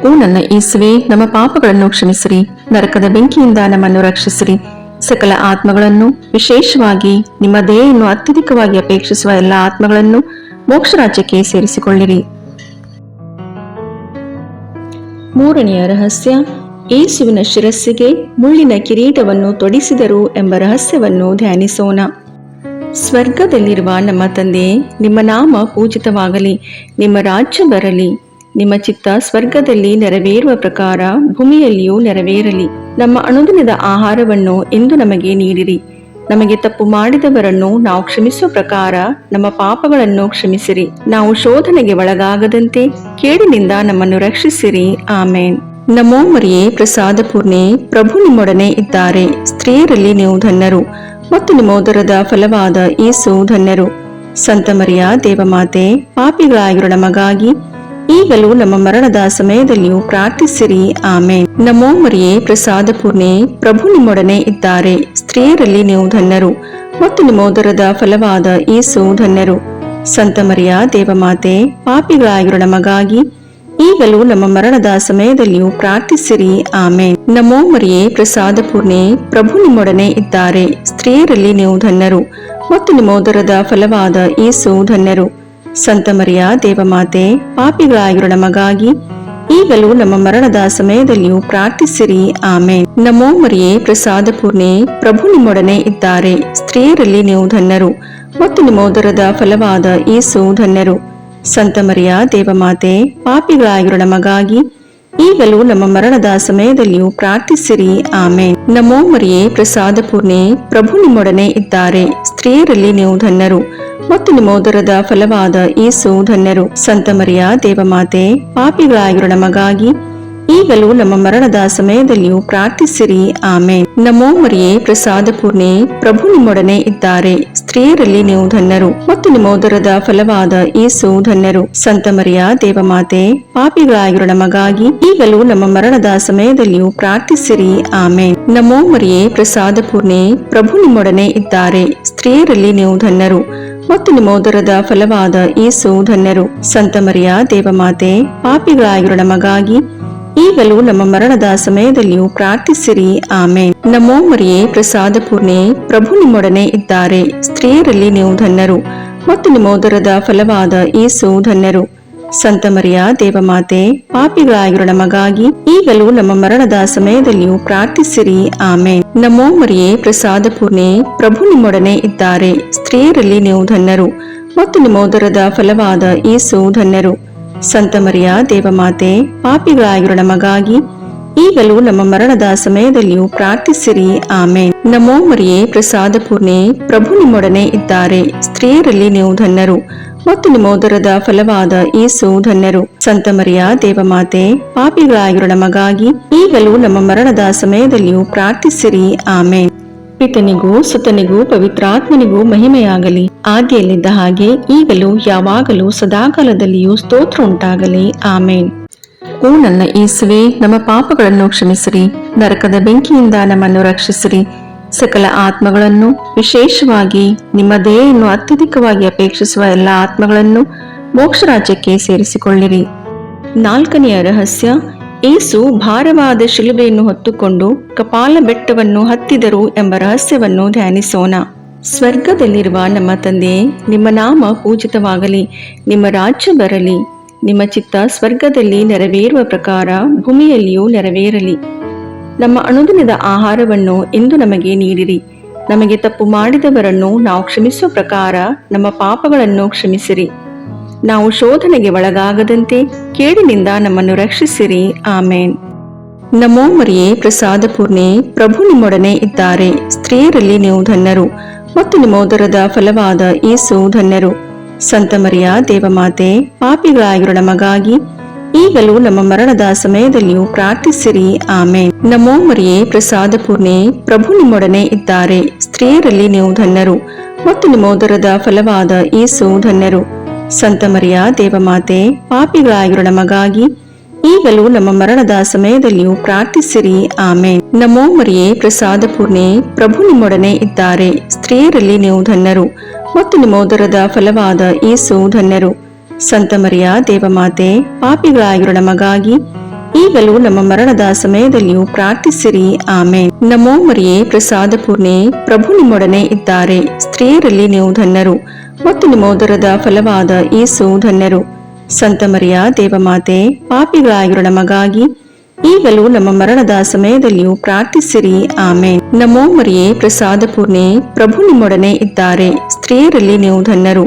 ಓ ನನ್ನ ಯೇಸುವೇ, ನಮ್ಮ ಪಾಪಗಳನ್ನು ಕ್ಷಮಿಸಿರಿ, ನರಕದ ಬೆಂಕಿಯಿಂದ ನಮ್ಮನ್ನು ರಕ್ಷಿಸಿರಿ, ಸಕಲ ಆತ್ಮಗಳನ್ನು, ವಿಶೇಷವಾಗಿ ನಿಮ್ಮ ದಯೆಯನ್ನು ಅತ್ಯಧಿಕವಾಗಿ ಅಪೇಕ್ಷಿಸುವ ಎಲ್ಲ ಆತ್ಮಗಳನ್ನು ಮೋಕ್ಷ ರಾಜ್ಯಕ್ಕೆ ಸೇರಿಸಿಕೊಳ್ಳಿರಿ. ಮೂರನೆಯ ರಹಸ್ಯ, ಯೇಸುವಿನ ಶಿರಸ್ಸಿಗೆ ಮುಳ್ಳಿನ ಕಿರೀಟವನ್ನು ತೊಡಿಸಿದರು ಎಂಬ ರಹಸ್ಯವನ್ನು ಧ್ಯಾನಿಸೋಣ. ಸ್ವರ್ಗದಲ್ಲಿರುವ ನಮ್ಮ ತಂದೆಯೇ, ನಿಮ್ಮ ನಾಮ ಪೂಜಿತವಾಗಲಿ, ನಿಮ್ಮ ರಾಜ್ಯ ಬರಲಿ, ನಿಮ್ಮ ಚಿತ್ತ ಸ್ವರ್ಗದಲ್ಲಿ ನೆರವೇರುವ ಪ್ರಕಾರ ಭೂಮಿಯಲ್ಲಿಯೂ ನೆರವೇರಲಿ. ನಮ್ಮ ಅನುದಿನದ ಆಹಾರವನ್ನು ಇಂದು ನಮಗೆ ನೀಡಿರಿ. ನಮಗೆ ತಪ್ಪು ಮಾಡಿದವರನ್ನು ನಾವು ಕ್ಷಮಿಸುವ ಪ್ರಕಾರ ನಮ್ಮ ಪಾಪಗಳನ್ನು ಕ್ಷಮಿಸಿರಿ. ನಾವು ಶೋಧನೆಗೆ ಒಳಗಾಗದಂತೆ ಕೇಡಿನಿಂದ ನಮ್ಮನ್ನು ರಕ್ಷಿಸಿರಿ. ಆಮೇನ್. ನಮೋ ಮರಿಯೇ, ಪ್ರಸಾದ ಪೂರ್ಣೆ, ಪ್ರಭು ನಿಮ್ಮೊಡನೆ ಇದ್ದಾರೆ. ಸ್ತ್ರೀಯರಲ್ಲಿ ನೀವು ಧನ್ಯರು ಮತ್ತು ನಿಮ್ಮ ಉದರದ ಫಲವಾದ ಯೇಸು ಧನ್ಯರು. ಸಂತ ಮರಿಯ ದೇವಮಾತೆ, ಪಾಪಿಗಳಾಗಿರೋ ನಮಗಾಗಿ ಈಗಲೂ ನಮ್ಮ ಮರಣದ ಸಮಯದಲ್ಲಿಯೂ ಪ್ರಾರ್ಥಿಸಿರಿ. ಆಮೇನ್. ನಮೋ ಮರಿಯೇ, ಪ್ರಸಾದ ಪೂರ್ಣೆ, ಪ್ರಭು ನಿಮ್ಮೊಡನೆ ಇದ್ದಾರೆ. ಸ್ತ್ರೀಯರಲ್ಲಿ ನೀವು ಧನ್ಯರು ಮತ್ತು ನಿಮ್ಮ ಉದರದ ಫಲವಾದ ಯೇಸು ಧನ್ಯರು. ಸಂತ ಮರಿಯ ದೇವಮಾತೆ, ಪಾಪಿಗಳಾಗಿರೋ ನಮಗಾಗಿ ಈಗಲೂ ನಮ್ಮ ಮರಣದ ಸಮಯದಲ್ಲಿಯೂ ಪ್ರಾರ್ಥಿಸಿರಿ. ಆಮೇನ್. ನಮೋ ಮರಿಯೇ, ಪ್ರಸಾದ ಪೂರ್ಣೆ, ಪ್ರಭು ನಿಮ್ಮೊಡನೆ ಇದ್ದಾರೆ. ಸ್ತ್ರೀಯರಲ್ಲಿ ನೀವು ಧನ್ಯರು ಮತ್ತು ನಿಮ್ಮ ಉದರದ ಫಲವಾದ ಯೇಸು ಧನ್ಯರು. ಸಂತ ಮರಿಯ ದೇವಮಾತೆ, ಪಾಪಿಗಳಾಗಿರೋ ನಮಗಾಗಿ ಈಗಲೂ ನಮ್ಮ ಮರಣದ ಸಮಯದಲ್ಲಿಯೂ ಪ್ರಾರ್ಥಿಸಿರಿ. ಆಮೇನ್. ನಮೋ ಮರಿಯೇ, ಪ್ರಸಾದ ಪೂರ್ಣೆ, ಪ್ರಭು ನಿಮ್ಮೊಡನೆ ಇದ್ದಾರೆ. ಸ್ತ್ರೀಯರಲ್ಲಿ ನೀವು ಧನ್ಯರು ಮತ್ತು ನಿಮ್ಮ ಉದರದ ಫಲವಾದ ಯೇಸು ಧನ್ಯರು. ಸಂತ ಮರಿಯ ದೇವಮಾತೆ, ಪಾಪಿಗಳಾಗಿರೋ ನಮಗಾಗಿ ಈಗಲೂ ನಮ್ಮ ಮರಣದ ಸಮಯದಲ್ಲಿಯೂ ಪ್ರಾರ್ಥಿಸಿರಿ. ಆಮೇನ್. ನಮೋ ಮರಿಯೇ, ಪ್ರಸಾದ ಪೂರ್ಣೆ, ಪ್ರಭು ನಿಮ್ಮೊಡನೆ ಇದ್ದಾರೆ. ಸ್ತ್ರೀಯರಲ್ಲಿ ನೀವು ಧನ್ಯರು ಮತ್ತು ನಿಮ್ಮ ಉದರದ ಫಲವಾದ ಯೇಸು ಧನ್ಯರು. ಸಂತ ಮರಿಯ ದೇವಮಾತೆ, ಪಾಪಿಗಳಾಗಿರೋ ನಮಗಾಗಿ ಈಗಲೂ ನಮ್ಮ ಮರಣದ ಸಮಯದಲ್ಲಿಯೂ ಪ್ರಾರ್ಥಿಸಿರಿ. ಆಮೇನ್. ನಮೋ ಮರಿಯೇ, ಪ್ರಸಾದ ಪೂರ್ಣೆ, ಪ್ರಭು ನಿಮ್ಮೊಡನೆ ಇದ್ದಾರೆ. ಸ್ತ್ರೀಯರಲ್ಲಿ ನೀವು ಧನ್ಯರು ಮತ್ತು ನಿಮ್ಮ ಉದರದ ಫಲವಾದ ಯೇಸು ಧನ್ಯರು. ಸಂತ ಮರಿಯ ದೇವಮಾತೆ, ಪಾಪಿಗಳಾಗಿರೋ ನಮಗಾಗಿ ಈಗಲೂ ನಮ್ಮ ಮರಣದ ಸಮಯದಲ್ಲಿಯೂ ಪ್ರಾರ್ಥಿಸಿರಿ. ಆಮೇನ್. ನಮೋ ಮರಿಯೇ, ಪ್ರಸಾದ ಪೂರ್ಣೆ, ಪ್ರಭು ನಿಮ್ಮೊಡನೆ ಇದ್ದಾರೆ. ಸ್ತ್ರೀಯರಲ್ಲಿ ನೀವು ಧನ್ಯರು ಮತ್ತು ನಿಮ್ಮ ಉದರದ ಫಲವಾದ ಯೇಸು ಧನ್ಯರು. ಸಂತ ಮರಿಯ ದೇವಮಾತೆ, ಪಾಪಿಗಳಾಗಿರೋ ನಮಗಾಗಿ ಈಗಲೂ ನಮ್ಮ ಮರಣದ ಸಮಯದಲ್ಲಿಯೂ ಪ್ರಾರ್ಥಿಸಿರಿ. ಆಮೇನ್. ನಮೋ ಮರಿಯೇ, ಪ್ರಸಾದ ಪೂರ್ಣೆ, ಪ್ರಭು ನಿಮ್ಮೊಡನೆ ಇದ್ದಾರೆ. ಸ್ತ್ರೀಯರಲ್ಲಿ ನೀವು ಧನ್ಯರು ಮತ್ತು ನಿಮ್ಮ ಉದರದ ಫಲವಾದ ಯೇಸು ಧನ್ಯರು. ಸಂತ ಮರಿಯ ದೇವಮಾತೆ, ಪಾಪಿಗಳಾಗಿರೋ ನಮಗಾಗಿ ಈಗಲೂ ನಮ್ಮ ಮರಣದ ಸಮಯದಲ್ಲಿಯೂ ಪ್ರಾರ್ಥಿಸಿರಿ. ಆಮೇನ್. ನಮೋ ಮರಿಯೇ, ಪ್ರಸಾದ ಪೂರ್ಣೆ, ಪ್ರಭು ನಿಮ್ಮೊಡನೆ ಇದ್ದಾರೆ. ಸ್ತ್ರೀಯರಲ್ಲಿ ನೀವು ಧನ್ಯರು ಮತ್ತು ನಿಮ್ಮ ಉದರದ ಫಲವಾದ ಯೇಸು ಧನ್ಯರು. ಸಂತ ಮರಿಯ ದೇವಮಾತೆ, ಪಾಪಿಗಳಾಗಿರೋ ನಮಗಾಗಿ ಈಗಲೂ ನಮ್ಮ ಮರಣದ ಸಮಯದಲ್ಲಿಯೂ ಪ್ರಾರ್ಥಿಸಿರಿ. ಆಮೇನ್. ನಮೋ ಮರಿಯೇ, ಪ್ರಸಾದ ಪೂರ್ಣೆ, ಪ್ರಭು ನಿಮ್ಮೊಡನೆ ಇದ್ದಾರೆ. ಸ್ತ್ರೀಯರಲ್ಲಿ ನೀವು ಧನ್ಯರು ಮತ್ತು ನಿಮ್ಮ ಉದರದ ಫಲವಾದ ಯೇಸು ಧನ್ಯರು. ಸಂತ ಮರಿಯ ದೇವಮಾತೆ, ಪಾಪಿಗಳಾಗಿರೋ ನಮಗಾಗಿ ಈಗಲೂ ನಮ್ಮ ಮರಣದ ಸಮಯದಲ್ಲಿಯೂ ಪ್ರಾರ್ಥಿಸಿರಿ. ಆಮೇನ್. ಪಿತನಿಗೂ ಸುತನಿಗೂ ಪವಿತ್ರಾತ್ಮನಿಗೂ ಮಹಿಮೆಯಾಗಲಿ, ಆದಿಯಲ್ಲಿದ್ದ ಹಾಗೆ ಈಗಲೂ ಯಾವಾಗಲೂ ಸದಾಕಾಲದಲ್ಲಿಯೂ ಸ್ತೋತ್ರ ಉಂಟಾಗಲಿ. ಆಮೇನ್. ಓ ನನ್ನ ಯೇಸುವೆ, ನಮ್ಮ ಪಾಪಗಳನ್ನು ಕ್ಷಮಿಸಿರಿ, ನರಕದ ಬೆಂಕಿಯಿಂದ ನಮ್ಮನ್ನು ರಕ್ಷಿಸಿರಿ, ಸಕಲ ಆತ್ಮಗಳನ್ನು, ವಿಶೇಷವಾಗಿ ನಿಮ್ಮ ದಯೆಯನ್ನು ಅತ್ಯಧಿಕವಾಗಿ ಅಪೇಕ್ಷಿಸುವ ಎಲ್ಲ ಆತ್ಮಗಳನ್ನು ಮೋಕ್ಷ ರಾಜ್ಯಕ್ಕೆ ಸೇರಿಸಿಕೊಳ್ಳಿರಿ. 4ನೆಯ ರಹಸ್ಯ, ಯೇಸು ಭಾರವಾದ ಶಿಲುಬೆಯನ್ನು ಹೊತ್ತುಕೊಂಡು ಕಪಾಲ ಬೆಟ್ಟವನ್ನು ಹತ್ತಿದರು ಎಂಬ ರಹಸ್ಯವನ್ನು ಧ್ಯಾನಿಸೋಣ. ಸ್ವರ್ಗದಲ್ಲಿರುವ ನಮ್ಮ ತಂದೆಯೇ, ನಿಮ್ಮ ನಾಮ ಪೂಜಿತವಾಗಲಿ, ನಿಮ್ಮ ರಾಜ್ಯ ಬರಲಿ, ನಿಮ್ಮ ಚಿತ್ತ ಸ್ವರ್ಗದಲ್ಲಿ ನೆರವೇರುವ ಪ್ರಕಾರ ಭೂಮಿಯಲ್ಲಿಯೂ ನೆರವೇರಲಿ. ನಮ್ಮ ಅನುದಿನದ ಆಹಾರವನ್ನು ಇಂದು ನಮಗೆ ನೀಡಿರಿ. ನಮಗೆ ತಪ್ಪು ಮಾಡಿದವರನ್ನು ನಾವು ಕ್ಷಮಿಸುವ ಪ್ರಕಾರ ನಮ್ಮ ಪಾಪಗಳನ್ನು ಕ್ಷಮಿಸಿರಿ. ನಾವು ಶೋಧನೆಗೆ ಒಳಗಾಗದಂತೆ ಕೇಡಿನಿಂದ ನಮ್ಮನ್ನು ರಕ್ಷಿಸಿರಿ. ಆಮೇನ್. ನಮೋ ಮರಿಯೇ, ಪ್ರಸಾದ ಪೂರ್ಣೆ, ಪ್ರಭು ನಿಮ್ಮೊಡನೆ ಇದ್ದಾರೆ. ಸ್ತ್ರೀಯರಲ್ಲಿ ನೀವು ಧನ್ಯರು ಮತ್ತು ನಿಮ್ಮ ಉದರದ ಫಲವಾದ ಯೇಸು ಧನ್ಯರು. ಸಂತ ಮರಿಯ ದೇವಮಾತೆ, ಪಾಪಿಗಳಾಗಿರೋ ನಮಗಾಗಿ ಈಗಲೂ ನಮ್ಮ ಮರಣದ ಸಮಯದಲ್ಲಿಯೂ ಪ್ರಾರ್ಥಿಸಿರಿ. ಆಮೇನ್. ನಮೋ ಮರಿಯೇ, ಪ್ರಸಾದ ಪೂರ್ಣೆ, ಪ್ರಭು ನಿಮ್ಮೊಡನೆ ಇದ್ದಾರೆ. ಸ್ತ್ರೀಯರಲ್ಲಿ ನೀವು ಧನ್ಯರು ಮತ್ತು ನಿಮ್ಮ ಉದರದ ಫಲವಾದ ಯೇಸು ಧನ್ಯರು. ಸಂತ ಮರಿಯ ದೇವಮಾತೆ, ಪಾಪಿಗಳಾಗಿರೋ ನಮಗಾಗಿ ಈಗಲೂ ನಮ್ಮ ಮರಣದ ಸಮಯದಲ್ಲಿಯೂ ಪ್ರಾರ್ಥಿಸಿರಿ. ಆಮೇನ್. ನಮೋ ಮರಿಯೇ, ಪ್ರಸಾದ ಪೂರ್ಣೆ, ಪ್ರಭು ನಿಮ್ಮೊಡನೆ ಇದ್ದಾರೆ. ಸ್ತ್ರೀಯರಲ್ಲಿ ನೀವು ಧನ್ಯರು ಮತ್ತು ನಿಮ್ಮ ಉದರದ ಫಲವಾದ ಯೇಸು ಧನ್ಯರು. ಸಂತ ಮರಿಯ ದೇವಮಾತೆ, ಪಾಪಿಗಳಾಗಿರೋ ನಮಗಾಗಿ ಈಗಲೂ ನಮ್ಮ ಮರಣದ ಸಮಯದಲ್ಲಿಯೂ ಪ್ರಾರ್ಥಿಸಿರಿ. ಆಮೇನ್. ನಮೋ ಮರಿಯೇ, ಪ್ರಸಾದ ಪೂರ್ಣೆ, ಪ್ರಭು ನಿಮ್ಮೊಡನೆ ಇದ್ದಾರೆ. ಸ್ತ್ರೀಯರಲ್ಲಿ ನೀವು ಧನ್ಯರು ಮತ್ತು ನಿಮ್ಮ ಉದರದ ಫಲವಾದ ಯೇಸು ಧನ್ಯರು. ಸಂತ ಮರಿಯ ದೇವಮಾತೆ, ಪಾಪಿಗಳಾಗಿರೋ ನಮಗಾಗಿ ಈಗಲೂ ನಮ್ಮ ಮರಣದ ಸಮಯದಲ್ಲಿಯೂ ಪ್ರಾರ್ಥಿಸಿರಿ. ಆಮೇನ್. ನಮೋ ಮರಿಯೇ, ಪ್ರಸಾದ ಪೂರ್ಣೆ, ಪ್ರಭು ನಿಮ್ಮೊಡನೆ ಇದ್ದಾರೆ. ಸ್ತ್ರೀಯರಲ್ಲಿ ನೀವು ಧನ್ಯರು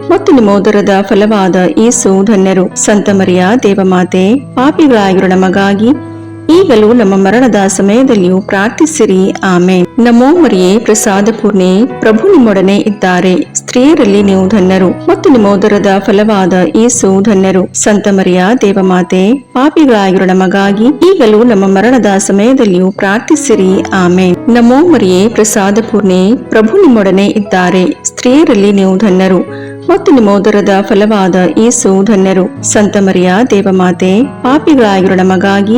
ಮತ್ತು ನಿಮ್ಮ ಉದರದ ಫಲವಾದ ಯೇಸು ಧನ್ಯರು. ಸಂತ ಮರಿಯ ದೇವಮಾತೆ, ಪಾಪಿಗಳಾಗಿರೋ ನಮಗಾಗಿ ಈಗಲೂ ನಮ್ಮ ಮರಣದ ಸಮಯದಲ್ಲಿಯೂ ಪ್ರಾರ್ಥಿಸಿರಿ. ಆಮೇನ್. ನಮೋ ಮರಿಯೇ, ಪ್ರಸಾದ ಪೂರ್ಣೆ, ಪ್ರಭು ನಿಮ್ಮೊಡನೆ ಇದ್ದಾರೆ. ಸ್ತ್ರೀಯರಲ್ಲಿ ನೀವು ಧನ್ಯರು ಮತ್ತು ನಿಮ್ಮ ಉದರದ ಫಲವಾದ ಯೇಸು ಧನ್ಯರು. ಸಂತ ಮರಿಯ ದೇವಮಾತೆ, ಪಾಪಿಗಳಾಗಿರೋ ನಮಗಾಗಿ ಈಗಲೂ ನಮ್ಮ ಮರಣದ ಸಮಯದಲ್ಲಿಯೂ ಪ್ರಾರ್ಥಿಸಿರಿ. ಆಮೇನ್. ನಮೋ ಮರಿಯೇ, ಪ್ರಸಾದ ಪೂರ್ಣೆ, ಪ್ರಭು ನಿಮ್ಮೊಡನೆ ಇದ್ದಾರೆ. ಸ್ತ್ರೀಯರಲ್ಲಿ ನೀವು ಧನ್ಯರು ಮತ್ತು ನಿಮ್ಮ ಉದರದ ಫಲವಾದ ಯೇಸು ಧನ್ಯರು. ಸಂತ ಮರಿಯ ದೇವಮಾತೆ, ಪಾಪಿಗಳಾಗಿರೋ ನಮಗಾಗಿ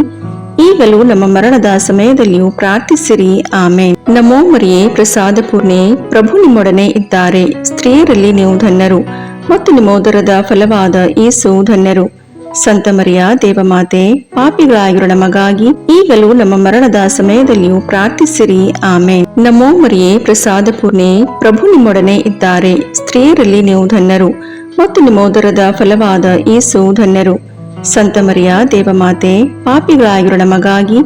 ಈಗಲೂ ನಮ್ಮ ಮರಣದ ಸಮಯದಲ್ಲಿಯೂ ಪ್ರಾರ್ಥಿಸಿರಿ. ಆಮೇನ್. ನಮೋ ಮರಿಯೇ, ಪ್ರಸಾದ ಪೂರ್ಣೆ, ಪ್ರಭು ನಿಮ್ಮೊಡನೆ ಇದ್ದಾರೆ. ಸ್ತ್ರೀಯರಲ್ಲಿ ನೀವು ಧನ್ಯರು ಮತ್ತು ನಿಮ್ಮ ಉದರದ ಫಲವಾದ ಯೇಸು ಧನ್ಯರು. ಸಂತ ಮರಿಯ ದೇವಮಾತೆ, ಪಾಪಿಗಳಾಗಿರೋ ನಮಗಾಗಿ ಈಗಲೂ ನಮ್ಮ ಮರಣದ ಸಮಯದಲ್ಲಿಯೂ ಪ್ರಾರ್ಥಿಸಿರಿ. ಆಮೇನ್. ನಮೋ ಮರಿಯೇ, ಪ್ರಸಾದ ಪೂರ್ಣೆ, ಪ್ರಭು ನಿಮ್ಮೊಡನೆ ಇದ್ದಾರೆ. ಸ್ತ್ರೀಯರಲ್ಲಿ ನೀವು ಧನ್ಯರು ಮತ್ತು ನಿಮ್ಮ ಉದರದ ಫಲವಾದ ಯೇಸು ಧನ್ಯರು. ಸಂತ ಮರಿಯ ದೇವಮಾತೆ, ಪಾಪಿಗಳಾಗಿರೋ ನಮಗಾಗಿ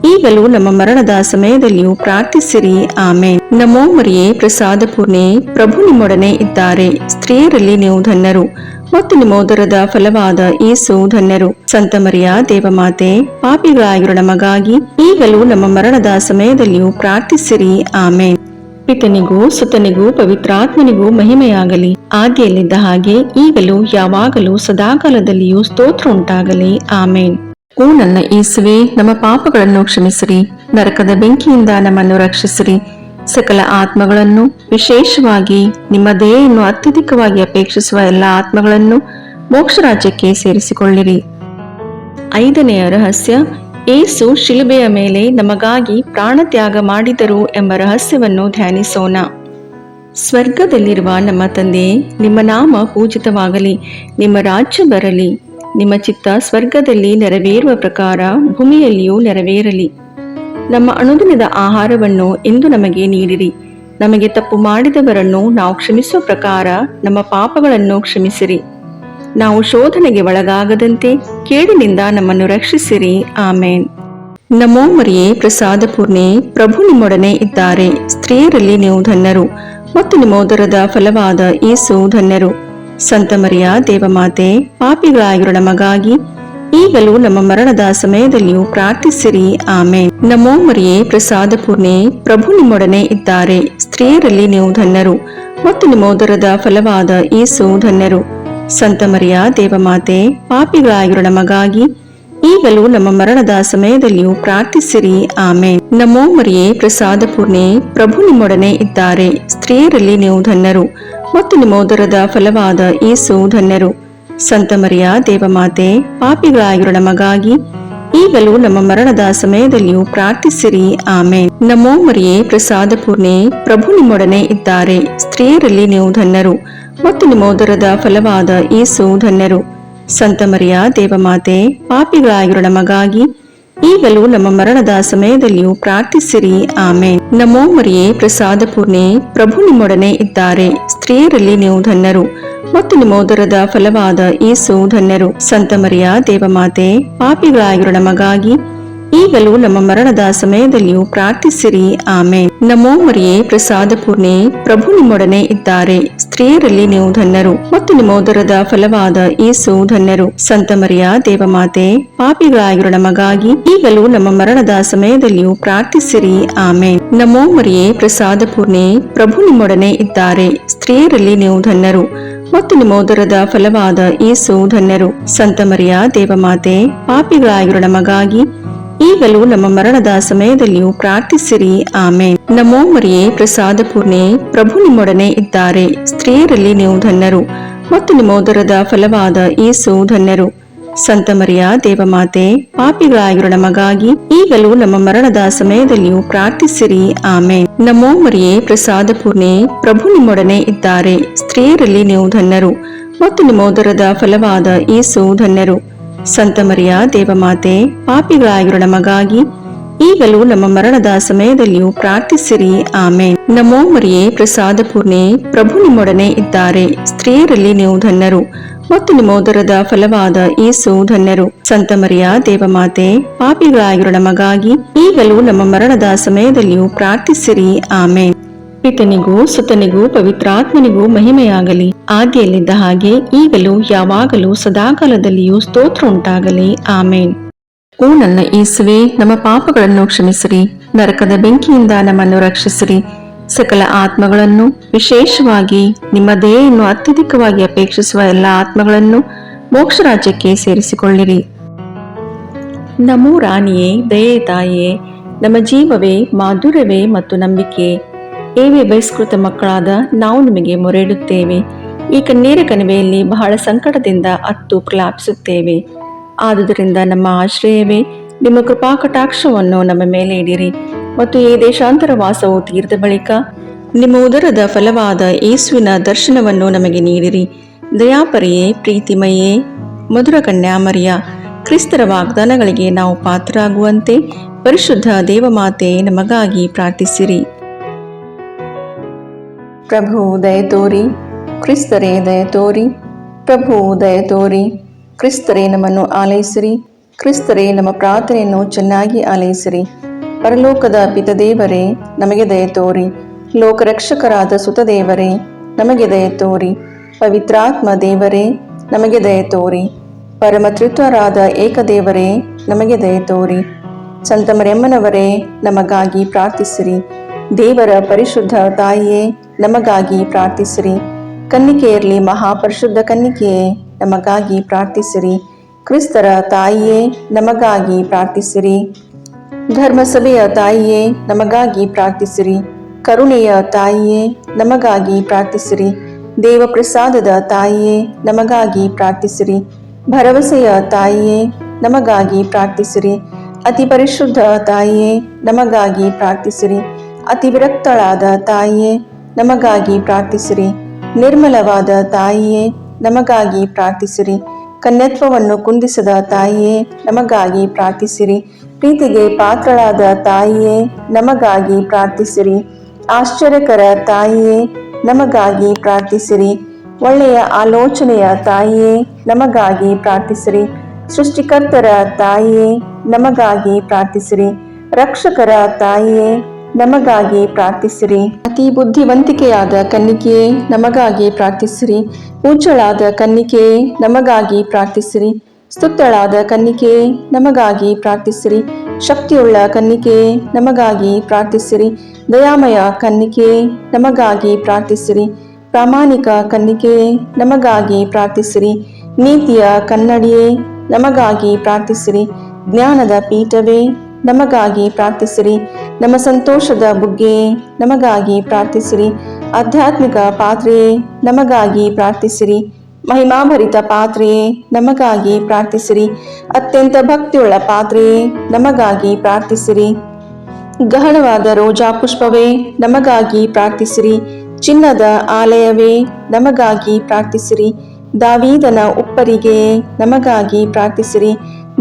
ಈಗಲೂ ನಮ್ಮ ಮರಣದ ಸಮಯದಲ್ಲಿಯೂ ಪ್ರಾರ್ಥಿಸಿರಿ. ಆಮೇನ್. ನಮೋ ಮರಿಯೇ, ಪ್ರಸಾದ ಪೂರ್ಣೆ, ಪ್ರಭು ನಿಮ್ಮೊಡನೆ ಇದ್ದಾರೆ. ಸ್ತ್ರೀಯರಲ್ಲಿ ನೀವು ಧನ್ಯರು ಮತ್ತು ನಿಮ್ಮ ಉದರದ ಫಲವಾದ ಯೇಸು ಧನ್ಯರು. ಸಂತ ಮರಿಯ ದೇವಮಾತೆ, ಪಾಪಿಗಳಾಗಿರೋ ನಮಗಾಗಿ ಈಗಲೂ ನಮ್ಮ ಮರಣದ ಸಮಯದಲ್ಲಿಯೂ ಪ್ರಾರ್ಥಿಸಿರಿ. ಆಮೇನ್. ಪಿತನಿಗೂ ಸುತನಿಗೂ ಪವಿತ್ರಾತ್ಮನಿಗೂ ಮಹಿಮೆಯಾಗಲಿ, ಆದಿಯಲ್ಲಿದ್ದ ಹಾಗೆ ಈಗಲೂ ಯಾವಾಗಲೂ ಸದಾಕಾಲದಲ್ಲಿಯೂ ಸ್ತೋತ್ರ ಉಂಟಾಗಲಿ. ಆಮೇನ್. ಓ ನನ್ನ ಯೇಸುವೆ, ನಮ್ಮ ಪಾಪಗಳನ್ನು ಕ್ಷಮಿಸಿರಿ, ನರಕದ ಬೆಂಕಿಯಿಂದ ನಮ್ಮನ್ನು ರಕ್ಷಿಸಿರಿ, ಸಕಲ ಆತ್ಮಗಳನ್ನು, ವಿಶೇಷವಾಗಿ ನಿಮ್ಮ ದಯೆಯನ್ನು ಅತ್ಯಧಿಕವಾಗಿ ಅಪೇಕ್ಷಿಸುವ ಎಲ್ಲ ಆತ್ಮಗಳನ್ನು ಮೋಕ್ಷ ರಾಜ್ಯಕ್ಕೆ ಸೇರಿಸಿಕೊಳ್ಳಿರಿ. 5ನೆಯ ರಹಸ್ಯ, ಯೇಸು ಶಿಲುಬೆಯ ಮೇಲೆ ನಮಗಾಗಿ ಪ್ರಾಣತ್ಯಾಗ ಮಾಡಿದರು ಎಂಬ ರಹಸ್ಯವನ್ನು ಧ್ಯಾನಿಸೋಣ. ಸ್ವರ್ಗದಲ್ಲಿರುವ ನಮ್ಮ ತಂದೆಯೇ, ನಿಮ್ಮ ನಾಮ ಪೂಜಿತವಾಗಲಿ, ನಿಮ್ಮ ರಾಜ್ಯ ಬರಲಿ, ನಿಮ್ಮ ಚಿತ್ತ ಸ್ವರ್ಗದಲ್ಲಿ ನೆರವೇರುವ ಪ್ರಕಾರ ಭೂಮಿಯಲ್ಲಿಯೂ ನೆರವೇರಲಿ. ನಮ್ಮ ಅನುದಿನದ ಆಹಾರವನ್ನು ಇಂದು ನಮಗೆ ನೀಡಿರಿ. ನಮಗೆ ತಪ್ಪು ಮಾಡಿದವರನ್ನು ನಾವು ಕ್ಷಮಿಸುವ ಪ್ರಕಾರ ನಮ್ಮ ಪಾಪಗಳನ್ನು ಕ್ಷಮಿಸಿರಿ. ನಾವು ಶೋಧನೆಗೆ ಒಳಗಾಗದಂತೆ ಕೇಡಿನಿಂದ ನಮ್ಮನ್ನು ರಕ್ಷಿಸಿರಿ. ಆಮೇನ್. ನಮೋ ಮರಿಯೇ, ಪ್ರಸಾದ ಪೂರ್ಣೆ, ಪ್ರಭು ನಿಮ್ಮೊಡನೆ ಇದ್ದಾರೆ. ಸ್ತ್ರೀಯರಲ್ಲಿ ನೀವು ಧನ್ಯರು ಮತ್ತು ನಿಮ್ಮ ಉದರದ ಫಲವಾದ ಯೇಸು ಧನ್ಯರು. ಸಂತ ಮರಿಯ ದೇವಮಾತೆ, ಪಾಪಿಗಳಾಗಿರೋ ನಮಗಾಗಿ ಈಗಲೂ ನಮ್ಮ ಮರಣದ ಸಮಯದಲ್ಲಿಯೂ ಪ್ರಾರ್ಥಿಸಿರಿ. ಆಮೇನ್. ನಮೋ ಮರಿಯೇ, ಪ್ರಸಾದ ಪೂರ್ಣೆ, ಪ್ರಭು ನಿಮ್ಮೊಡನೆ ಇದ್ದಾರೆ. ಸ್ತ್ರೀಯರಲ್ಲಿ ನೀವು ಧನ್ಯರು ಮತ್ತು ನಿಮ್ಮ ಉದರದ ಫಲವಾದ ಯೇಸು ಧನ್ಯರು. ಸಂತ ಮರಿಯ ದೇವಮಾತೆ, ಪಾಪಿಗಳಾಗಿರೋ ನಮಗಾಗಿ ಈಗಲೂ ನಮ್ಮ ಮರಣದ ಸಮಯದಲ್ಲಿಯೂ ಪ್ರಾರ್ಥಿಸಿರಿ. ಆಮೇನ್. ನಮೋ ಮರಿಯೇ, ಪ್ರಸಾದ ಪೂರ್ಣೆ, ಪ್ರಭು ನಿಮ್ಮೊಡನೆ ಇದ್ದಾರೆ. ಸ್ತ್ರೀಯರಲ್ಲಿ ನೀವು ಧನ್ಯರು ಮತ್ತು ನಿಮ್ಮ ಉದರದ ಫಲವಾದ ಯೇಸು ಧನ್ಯರು. ಸಂತ ಮರಿಯ ದೇವಮಾತೆ, ಪಾಪಿಗಳಾಗಿರೋ ನಮಗಾಗಿ ಈಗಲೂ ನಮ್ಮ ಮರಣದ ಸಮಯದಲ್ಲಿಯೂ ಪ್ರಾರ್ಥಿಸಿರಿ. ಆಮೇನ್. ನಮೋ ಮರಿಯೇ, ಪ್ರಸಾದ ಪೂರ್ಣೆ, ಪ್ರಭು ನಿಮ್ಮೊಡನೆ ಇದ್ದಾರೆ. ಸ್ತ್ರೀಯರಲ್ಲಿ ನೀವು ಧನ್ಯರು ಮತ್ತು ನಿಮ್ಮ ಉದರದ ಫಲವಾದ ಯೇಸು ಧನ್ಯರು. ಸಂತ ಮರಿಯ ದೇವಮಾತೆ, ಪಾಪಿಗಳಾಗಿರೋ ನಮಗಾಗಿ ಈಗಲೂ ನಮ್ಮ ಮರಣದ ಸಮಯದಲ್ಲಿಯೂ ಪ್ರಾರ್ಥಿಸಿರಿ. ಆಮೇನ್. ನಮೋ ಮರಿಯೇ, ಪ್ರಸಾದ ಪೂರ್ಣೆ, ಪ್ರಭು ನಿಮ್ಮೊಡನೆ ಇದ್ದಾರೆ. ಸ್ತ್ರೀಯರಲ್ಲಿ ನೀವು ಧನ್ಯರು ಮತ್ತು ನಿಮ್ಮ ಉದರದ ಫಲವಾದ ಯೇಸು ಧನ್ಯರು. ಸಂತ ಮರಿಯ ದೇವಮಾತೆ, ಪಾಪಿಗಳಾಗಿರೋ ನಮಗಾಗಿ ಈಗಲೂ ನಮ್ಮ ಮರಣದ ಸಮಯದಲ್ಲಿಯೂ ಪ್ರಾರ್ಥಿಸಿರಿ. ಆಮೇನ್. ನಮೋ ಮರಿಯೇ, ಪ್ರಸಾದ ಪೂರ್ಣೆ, ಪ್ರಭು ನಿಮ್ಮೊಡನೆ ಇದ್ದಾರೆ. ಸ್ತ್ರೀಯರಲ್ಲಿ ನೀವು ಧನ್ಯರು ಮತ್ತು ನಿಮ್ಮ ಉದರದ ಫಲವಾದ ಯೇಸು ಧನ್ಯರು. ಸಂತ ಮರಿಯ ದೇವಮಾತೆ, ಪಾಪಿಗಳಾಗಿರೋ ನಮಗಾಗಿ ಈಗಲೂ ನಮ್ಮ ಮರಣದ ಸಮಯದಲ್ಲಿಯೂ ಪ್ರಾರ್ಥಿಸಿರಿ. ಆಮೇನ್. ನಮೋ ಮರಿಯೇ, ಪ್ರಸಾದ ಪೂರ್ಣೆ, ಪ್ರಭು ನಿಮ್ಮೊಡನೆ ಇದ್ದಾರೆ. ಸ್ತ್ರೀಯರಲ್ಲಿ ನೀವು ಧನ್ಯರು ಮತ್ತು ನಿಮ್ಮ ಉದರದ ಫಲವಾದ ಯೇಸು ಧನ್ಯರು. ಸಂತ ಮರಿಯ ದೇವಮಾತೆ, ಪಾಪಿಗಳಾಗಿರೋ ನಮಗಾಗಿ ಈಗಲೂ ನಮ್ಮ ಮರಣದ ಸಮಯದಲ್ಲಿಯೂ ಪ್ರಾರ್ಥಿಸಿರಿ. ಆಮೇನ್. ನಮೋ ಮರಿಯೇ, ಪ್ರಸಾದ ಪೂರ್ಣೆ, ಪ್ರಭು ನಿಮ್ಮೊಡನೆ ಇದ್ದಾರೆ. ಸ್ತ್ರೀಯರಲ್ಲಿ ನೀವು ಧನ್ಯರು ಮತ್ತು ನಿಮ್ಮ ಉದರದ ಫಲವಾದ ಯೇಸು ಧನ್ಯರು. ಸಂತ ಮರಿಯ ದೇವಮಾತೆ, ಪಾಪಿಗಳಾಗಿರೋ ನಮಗಾಗಿ ಈಗಲೂ ನಮ್ಮ ಮರಣದ ಸಮಯದಲ್ಲಿಯೂ ಪ್ರಾರ್ಥಿಸಿರಿ. ಆಮೇನ್. ನಮೋ ಮರಿಯೇ, ಪ್ರಸಾದ ಪೂರ್ಣೆ, ಪ್ರಭು ನಿಮ್ಮೊಡನೆ ಇದ್ದಾರೆ. ಸ್ತ್ರೀಯರಲ್ಲಿ ನೀವು ಧನ್ಯರು ಮತ್ತು ನಿಮ್ಮ ಉದರದ ಫಲವಾದ ಯೇಸು ಧನ್ಯರು. ಸಂತ ಮರಿಯ ದೇವಮಾತೆ, ಪಾಪಿಗಳಾಗಿರೋ ನಮಗಾಗಿ ಈಗಲೂ ನಮ್ಮ ಮರಣದ ಸಮಯದಲ್ಲಿಯೂ ಪ್ರಾರ್ಥಿಸಿರಿ. ಆಮೇನ್. ನಮೋ ಮರಿಯೇ, ಪ್ರಸಾದ ಪೂರ್ಣೆ, ಪ್ರಭು ನಿಮ್ಮೊಡನೆ ಇದ್ದಾರೆ. ಸ್ತ್ರೀಯರಲ್ಲಿ ನೀವು ಧನ್ಯರು ಮತ್ತು ನಿಮ್ಮ ಉದರದ ಫಲವಾದ ಯೇಸು ಧನ್ಯರು. ಸಂತ ಮರಿಯ ದೇವಮಾತೆ, ಪಾಪಿಗಳಾಗಿರೋ ನಮಗಾಗಿ ಈಗಲೂ ನಮ್ಮ ಮರಣದ ಸಮಯದಲ್ಲಿಯೂ ಪ್ರಾರ್ಥಿಸಿರಿ. ಆಮೇನ್. ಪಿತನಿಗೂ ಸುತನಿಗೂ ಪವಿತ್ರಾತ್ಮನಿಗೂ ಮಹಿಮೆಯಾಗಲಿ, ಆದಿಯಲ್ಲಿದ್ದ ಹಾಗೆ ಈಗಲೂ ಯಾವಾಗಲೂ ಸದಾಕಾಲದಲ್ಲಿಯೂ ಸ್ತೋತ್ರ ಉಂಟಾಗಲಿ. ಆಮೇನ್. ಓ ನನ್ನ ಯೇಸುವೆ, ನಮ್ಮ ಪಾಪಗಳನ್ನು ಕ್ಷಮಿಸಿರಿ, ನರಕದ ಬೆಂಕಿಯಿಂದ ನಮ್ಮನ್ನು ರಕ್ಷಿಸಿರಿ, ಸಕಲ ಆತ್ಮಗಳನ್ನು, ವಿಶೇಷವಾಗಿ ನಿಮ್ಮ ದಯೆಯನ್ನು ಅತ್ಯಧಿಕವಾಗಿ ಅಪೇಕ್ಷಿಸುವ ಎಲ್ಲ ಆತ್ಮಗಳನ್ನು ಮೋಕ್ಷ ರಾಜ್ಯಕ್ಕೆ ಸೇರಿಸಿಕೊಳ್ಳಿರಿ. ನಮೋ ರಾಣಿಯೇ, ದಯೆ ತಾಯಿಯೇ, ನಮ್ಮ ಜೀವವೇ, ಮಾಧುರ್ಯವೇ ಮತ್ತು ನಂಬಿಕೆ, ಏವೇ ಬಹಿಷ್ಕೃತ ಮಕ್ಕಳಾದ ನಾವು ನಿಮಗೆ ಮೊರೆಯಿಡುತ್ತೇವೆ. ಈ ಕಣ್ಣೀರ ಕಣಿವೆಯಲ್ಲಿ ಬಹಳ ಸಂಕಟದಿಂದ ಅತ್ತು ಪ್ರಲಾಪಿಸುತ್ತೇವೆ. ಆದುದರಿಂದ ನಮ್ಮ ಆಶ್ರಯವೇ, ನಿಮ್ಮ ಕೃಪಾ ಕಟಾಕ್ಷವನ್ನು ನಮ್ಮ ಮೇಲೆ ಇಡಿರಿ ಮತ್ತು ಈ ದೇಶಾಂತರ ವಾಸವು ತೀರ್ದ ಬಳಿಕ ನಿಮ್ಮ ಉದರದ ಫಲವಾದ ಯೇಸುವಿನ ದರ್ಶನವನ್ನು ನಮಗೆ ನೀಡಿರಿ. ದಯಾಪರಿಯೇ, ಪ್ರೀತಿಮಯೇ, ಮಧುರ ಕನ್ಯಾಮರಿಯ, ಕ್ರಿಸ್ತರ ವಾಗ್ದಾನಗಳಿಗೆ ನಾವು ಪಾತ್ರರಾಗುವಂತೆ ಪರಿಶುದ್ಧ ದೇವಮಾತೆ ನಮಗಾಗಿ ಪ್ರಾರ್ಥಿಸಿರಿ. ಪ್ರಭು ದಯ ತೋರಿ, ಕ್ರಿಸ್ತರೇ ದಯ ತೋರಿ, ಪ್ರಭು ದಯ ತೋರಿ, ಕ್ರಿಸ್ತರೇ ನಮ್ಮನ್ನು ಆಲೈಸಿರಿ, ಕ್ರಿಸ್ತರೇ ನಮ್ಮ ಪ್ರಾರ್ಥನೆಯನ್ನು ಚೆನ್ನಾಗಿ ಆಲೈಸಿರಿ. ಪರಲೋಕದ ಪಿತದೇವರೇ, ನಮಗೆ ದಯ ತೋರಿ. ಲೋಕರಕ್ಷಕರಾದ ಸುತದೇವರೇ, ನಮಗೆ ದಯ ತೋರಿ. ಪವಿತ್ರಾತ್ಮ ದೇವರೇ, ನಮಗೆ ದಯ ತೋರಿ. ಪರಮತ್ರಿತ್ವರಾದ ಏಕದೇವರೇ, ನಮಗೆ ದಯ ತೋರಿ. ಸಂತ ಮರಿಯಮ್ಮನವರೇ, ನಮಗಾಗಿ ಪ್ರಾರ್ಥಿಸಿರಿ. ದೇವರ ಪರಿಶುದ್ಧ ತಾಯಿಯೇ, ನಮಗಾಗಿ ಪ್ರಾರ್ಥಿಸಿರಿ. ಕನ್ನಿಕೆಯರಲ್ಲಿ ಮಹಾಪರಿಶುದ್ಧ ಕನ್ನಿಕೆಯೇ, ನಮಗಾಗಿ ಪ್ರಾರ್ಥಿಸಿರಿ. ಕ್ರಿಸ್ತರ ತಾಯಿಯೇ, ನಮಗಾಗಿ ಪ್ರಾರ್ಥಿಸಿರಿ. ಧರ್ಮಸಭೆಯ ತಾಯಿಯೇ, ನಮಗಾಗಿ ಪ್ರಾರ್ಥಿಸಿರಿ. ಕರುಣೆಯ ತಾಯಿಯೇ, ನಮಗಾಗಿ ಪ್ರಾರ್ಥಿಸಿರಿ. ದೇವಪ್ರಸಾದದ ತಾಯಿಯೇ, ನಮಗಾಗಿ ಪ್ರಾರ್ಥಿಸಿರಿ. ಭರವಸೆಯ ತಾಯಿಯೇ, ನಮಗಾಗಿ ಪ್ರಾರ್ಥಿಸಿರಿ. ಅತಿ ಪರಿಶುದ್ಧ ತಾಯಿಯೇ, ನಮಗಾಗಿ ಪ್ರಾರ್ಥಿಸಿರಿ. ಅತಿ ವಿರಕ್ತಳಾದ ತಾಯಿಯೇ, ನಮಗಾಗಿ ಪ್ರಾರ್ಥಿಸಿರಿ. ನಿರ್ಮಲವಾದ ತಾಯಿಯೇ, ನಮಗಾಗಿ ಪ್ರಾರ್ಥಿಸಿರಿ. ಕನ್ಯತ್ವವನ್ನು ಕುಂದಿಸದ ತಾಯಿಯೇ, ನಮಗಾಗಿ ಪ್ರಾರ್ಥಿಸಿರಿ. ಪ್ರೀತಿಗೆ ಪಾತ್ರಳಾದ ತಾಯಿಯೇ, ನಮಗಾಗಿ ಪ್ರಾರ್ಥಿಸಿರಿ. ಆಶ್ಚರ್ಯಕರ ತಾಯಿಯೇ, ನಮಗಾಗಿ ಪ್ರಾರ್ಥಿಸಿರಿ. ಒಳ್ಳೆಯ ಆಲೋಚನೆಯ ತಾಯಿಯೇ, ನಮಗಾಗಿ ಪ್ರಾರ್ಥಿಸಿರಿ. ಸೃಷ್ಟಿಕರ್ತರ ತಾಯಿಯೇ, ನಮಗಾಗಿ ಪ್ರಾರ್ಥಿಸಿರಿ. ರಕ್ಷಕರ ತಾಯಿಯೇ, ನಮಗಾಗಿ ಪ್ರಾರ್ಥಿಸಿರಿ. ಅತಿ ಬುದ್ಧಿವಂತಿಕೆಯಾದ ಕನ್ನಿಕೆಯೇ, ನಮಗಾಗಿ ಪ್ರಾರ್ಥಿಸಿರಿ. ಪೂಜ್ಯಳಾದ ಕನ್ನಿಕೆಯೇ, ನಮಗಾಗಿ ಪ್ರಾರ್ಥಿಸಿರಿ. ಸ್ತುತ್ಯಳಾದ ಕನ್ನಿಕೆಯೇ, ನಮಗಾಗಿ ಪ್ರಾರ್ಥಿಸಿರಿ. ಶಕ್ತಿಯುಳ್ಳ ಕನ್ನಿಕೆಯೇ, ನಮಗಾಗಿ ಪ್ರಾರ್ಥಿಸಿರಿ. ದಯಾಮಯ ಕನ್ನಿಕೆಯೇ, ನಮಗಾಗಿ ಪ್ರಾರ್ಥಿಸಿರಿ. ಪ್ರಾಮಾಣಿಕ ಕನ್ನಿಕೆಯೇ, ನಮಗಾಗಿ ಪ್ರಾರ್ಥಿಸಿರಿ. ನೀತಿಯ ಕನ್ನಡಿಯೇ, ನಮಗಾಗಿ ಪ್ರಾರ್ಥಿಸಿರಿ. ಜ್ಞಾನದ ಪೀಠವೇ, ನಮಗಾಗಿ ಪ್ರಾರ್ಥಿಸಿರಿ. ನಮ್ಮ ಸಂತೋಷದ ಬುಗ್ಗೆಯೇ, ನಮಗಾಗಿ ಪ್ರಾರ್ಥಿಸಿರಿ. ಆಧ್ಯಾತ್ಮಿಕ ಪಾತ್ರೆಯೇ, ನಮಗಾಗಿ ಪ್ರಾರ್ಥಿಸಿರಿ. ಮಹಿಮಾಭರಿತ ಪಾತ್ರೆಯೇ, ನಮಗಾಗಿ ಪ್ರಾರ್ಥಿಸಿರಿ. ಅತ್ಯಂತ ಭಕ್ತಿಯುಳ್ಳ ಪಾತ್ರೆಯೇ, ನಮಗಾಗಿ ಪ್ರಾರ್ಥಿಸಿರಿ. ಗಹನವಾದ ರೋಜಾ ಪುಷ್ಪವೇ, ನಮಗಾಗಿ ಪ್ರಾರ್ಥಿಸಿರಿ. ಚಿನ್ನದ ಆಲಯವೇ, ನಮಗಾಗಿ ಪ್ರಾರ್ಥಿಸಿರಿ. ದಾವೀದನ ಉಪ್ಪರಿಗೆ, ನಮಗಾಗಿ ಪ್ರಾರ್ಥಿಸಿರಿ.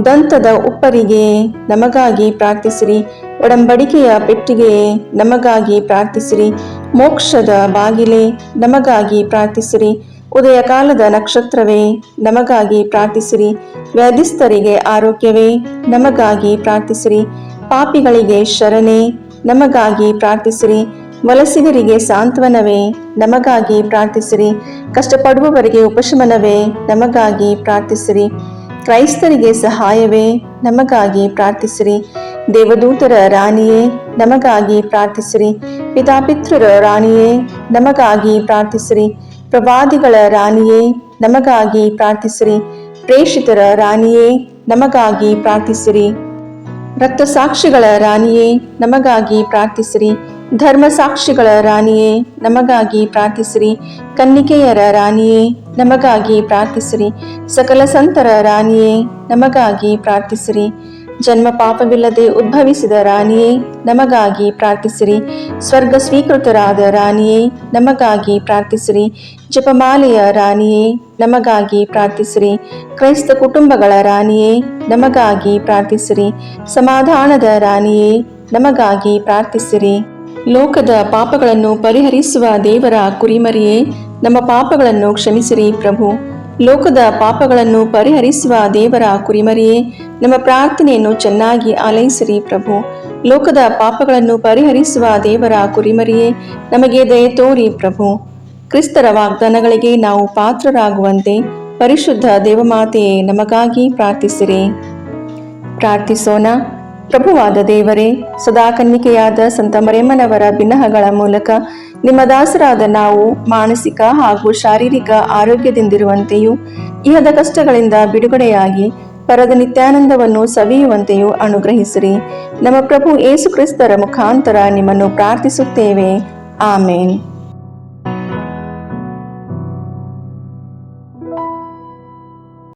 ದಂತದ ಉಪ್ಪರಿಗೆ, ನಮಗಾಗಿ ಪ್ರಾರ್ಥಿಸಿರಿ. ಒಡಂಬಡಿಕೆಯ ಪೆಟ್ಟಿಗೆಯೇ, ನಮಗಾಗಿ ಪ್ರಾರ್ಥಿಸಿರಿ. ಮೋಕ್ಷದ ಬಾಗಿಲೇ, ನಮಗಾಗಿ ಪ್ರಾರ್ಥಿಸಿರಿ. ಉದಯ ಕಾಲದ ನಕ್ಷತ್ರವೇ, ನಮಗಾಗಿ ಪ್ರಾರ್ಥಿಸಿರಿ. ವ್ಯಾಧಿಸ್ಥರಿಗೆ ಆರೋಗ್ಯವೇ, ನಮಗಾಗಿ ಪ್ರಾರ್ಥಿಸಿರಿ. ಪಾಪಿಗಳಿಗೆ ಶರಣೆ, ನಮಗಾಗಿ ಪ್ರಾರ್ಥಿಸಿರಿ. ವಲಸಿಗರಿಗೆ ಸಾಂತ್ವನವೇ, ನಮಗಾಗಿ ಪ್ರಾರ್ಥಿಸಿರಿ. ಕಷ್ಟಪಡುವವರಿಗೆ ಉಪಶಮನವೇ, ನಮಗಾಗಿ ಪ್ರಾರ್ಥಿಸಿರಿ. ಕ್ರೈಸ್ತರಿಗೆ ಸಹಾಯವೇ, ನಮಗಾಗಿ ಪ್ರಾರ್ಥಿಸಿರಿ. ದೇವದೂತರ ರಾಣಿಯೇ, ನಮಗಾಗಿ ಪ್ರಾರ್ಥಿಸಿರಿ. ಪಿತಾಪಿತೃರ ರಾಣಿಯೇ, ನಮಗಾಗಿ ಪ್ರಾರ್ಥಿಸಿರಿ. ಪ್ರವಾದಿಗಳ ರಾಣಿಯೇ, ನಮಗಾಗಿ ಪ್ರಾರ್ಥಿಸಿರಿ. ಪ್ರೇಷಿತರ ರಾಣಿಯೇ, ನಮಗಾಗಿ ಪ್ರಾರ್ಥಿಸಿರಿ. ರಕ್ತಸಾಕ್ಷಿಗಳ ರಾಣಿಯೇ, ನಮಗಾಗಿ ಪ್ರಾರ್ಥಿಸಿರಿ. ಧರ್ಮಸಾಕ್ಷಿಗಳ ರಾಣಿಯೇ, ನಮಗಾಗಿ ಪ್ರಾರ್ಥಿಸಿರಿ. ಕನ್ನಿಕೆಯರ ರಾಣಿಯೇ, ನಮಗಾಗಿ ಪ್ರಾರ್ಥಿಸಿರಿ. ಸಕಲ ಸಂತರ ರಾಣಿಯೇ, ನಮಗಾಗಿ ಪ್ರಾರ್ಥಿಸಿರಿ. ಜನ್ಮ ಪಾಪವಿಲ್ಲದೆ ಉದ್ಭವಿಸಿದ ರಾಣಿಯೇ, ನಮಗಾಗಿ ಪ್ರಾರ್ಥಿಸಿರಿ. ಸ್ವರ್ಗ ಸ್ವೀಕೃತರಾದ ರಾಣಿಯೇ, ನಮಗಾಗಿ ಪ್ರಾರ್ಥಿಸಿರಿ. ಜಪಮಾಲೆಯ ರಾಣಿಯೇ, ನಮಗಾಗಿ ಪ್ರಾರ್ಥಿಸಿರಿ. ಕ್ರೈಸ್ತ ಕುಟುಂಬಗಳ ರಾಣಿಯೇ, ನಮಗಾಗಿ ಪ್ರಾರ್ಥಿಸಿರಿ. ಸಮಾಧಾನದ ರಾಣಿಯೇ, ನಮಗಾಗಿ ಪ್ರಾರ್ಥಿಸಿರಿ. ಲೋಕದ ಪಾಪಗಳನ್ನು ಪರಿಹರಿಸುವ ದೇವರ ಕುರಿಮರಿಯೇ, ನಮ್ಮ ಪಾಪಗಳನ್ನು ಕ್ಷಮಿಸಿರಿ ಪ್ರಭು. ಲೋಕದ ಪಾಪಗಳನ್ನು ಪರಿಹರಿಸುವ ದೇವರ ಕುರಿಮರಿಯೇ, ನಮ್ಮ ಪ್ರಾರ್ಥನೆಯನ್ನು ಚೆನ್ನಾಗಿ ಆಲೈಸಿರಿ ಪ್ರಭು. ಲೋಕದ ಪಾಪಗಳನ್ನು ಪರಿಹರಿಸುವ ದೇವರ ಕುರಿಮರಿಯೇ, ನಮಗೆ ದಯೆ ತೋರಿ ಪ್ರಭು. ಕ್ರಿಸ್ತರ ವಾಗ್ದಾನಗಳಿಗೆ ನಾವು ಪಾತ್ರರಾಗುವಂತೆ ಪರಿಶುದ್ಧ ದೇವಮಾತೆಯೇ, ನಮಗಾಗಿ ಪ್ರಾರ್ಥಿಸಿರಿ. ಪ್ರಾರ್ಥಿಸೋಣ. ಪ್ರಭುವಾದ ದೇವರೇ, ಸದಾ ಕನ್ನಿಕೆಯಾದ ಸಂತ ಮರಿಯಮ್ಮನವರ ಬಿನ್ನಹಗಳ ಮೂಲಕ ನಿಮ್ಮ ದಾಸರಾದ ನಾವು ಮಾನಸಿಕ ಹಾಗೂ ಶಾರೀರಿಕ ಆರೋಗ್ಯದಿಂದಿರುವಂತೆಯೂ ಇಹದ ಕಷ್ಟಗಳಿಂದ ಬಿಡುಗಡೆಯಾಗಿ ಪರದ ನಿತ್ಯಾನಂದವನ್ನು ಸವಿಯುವಂತೆಯೂ ಅನುಗ್ರಹಿಸಿರಿ. ನಮ್ಮ ಪ್ರಭು ಯೇಸು ಕ್ರಿಸ್ತರ ಮುಖಾಂತರ ನಿಮ್ಮನ್ನು ಪ್ರಾರ್ಥಿಸುತ್ತೇವೆ. ಆಮೇನ್.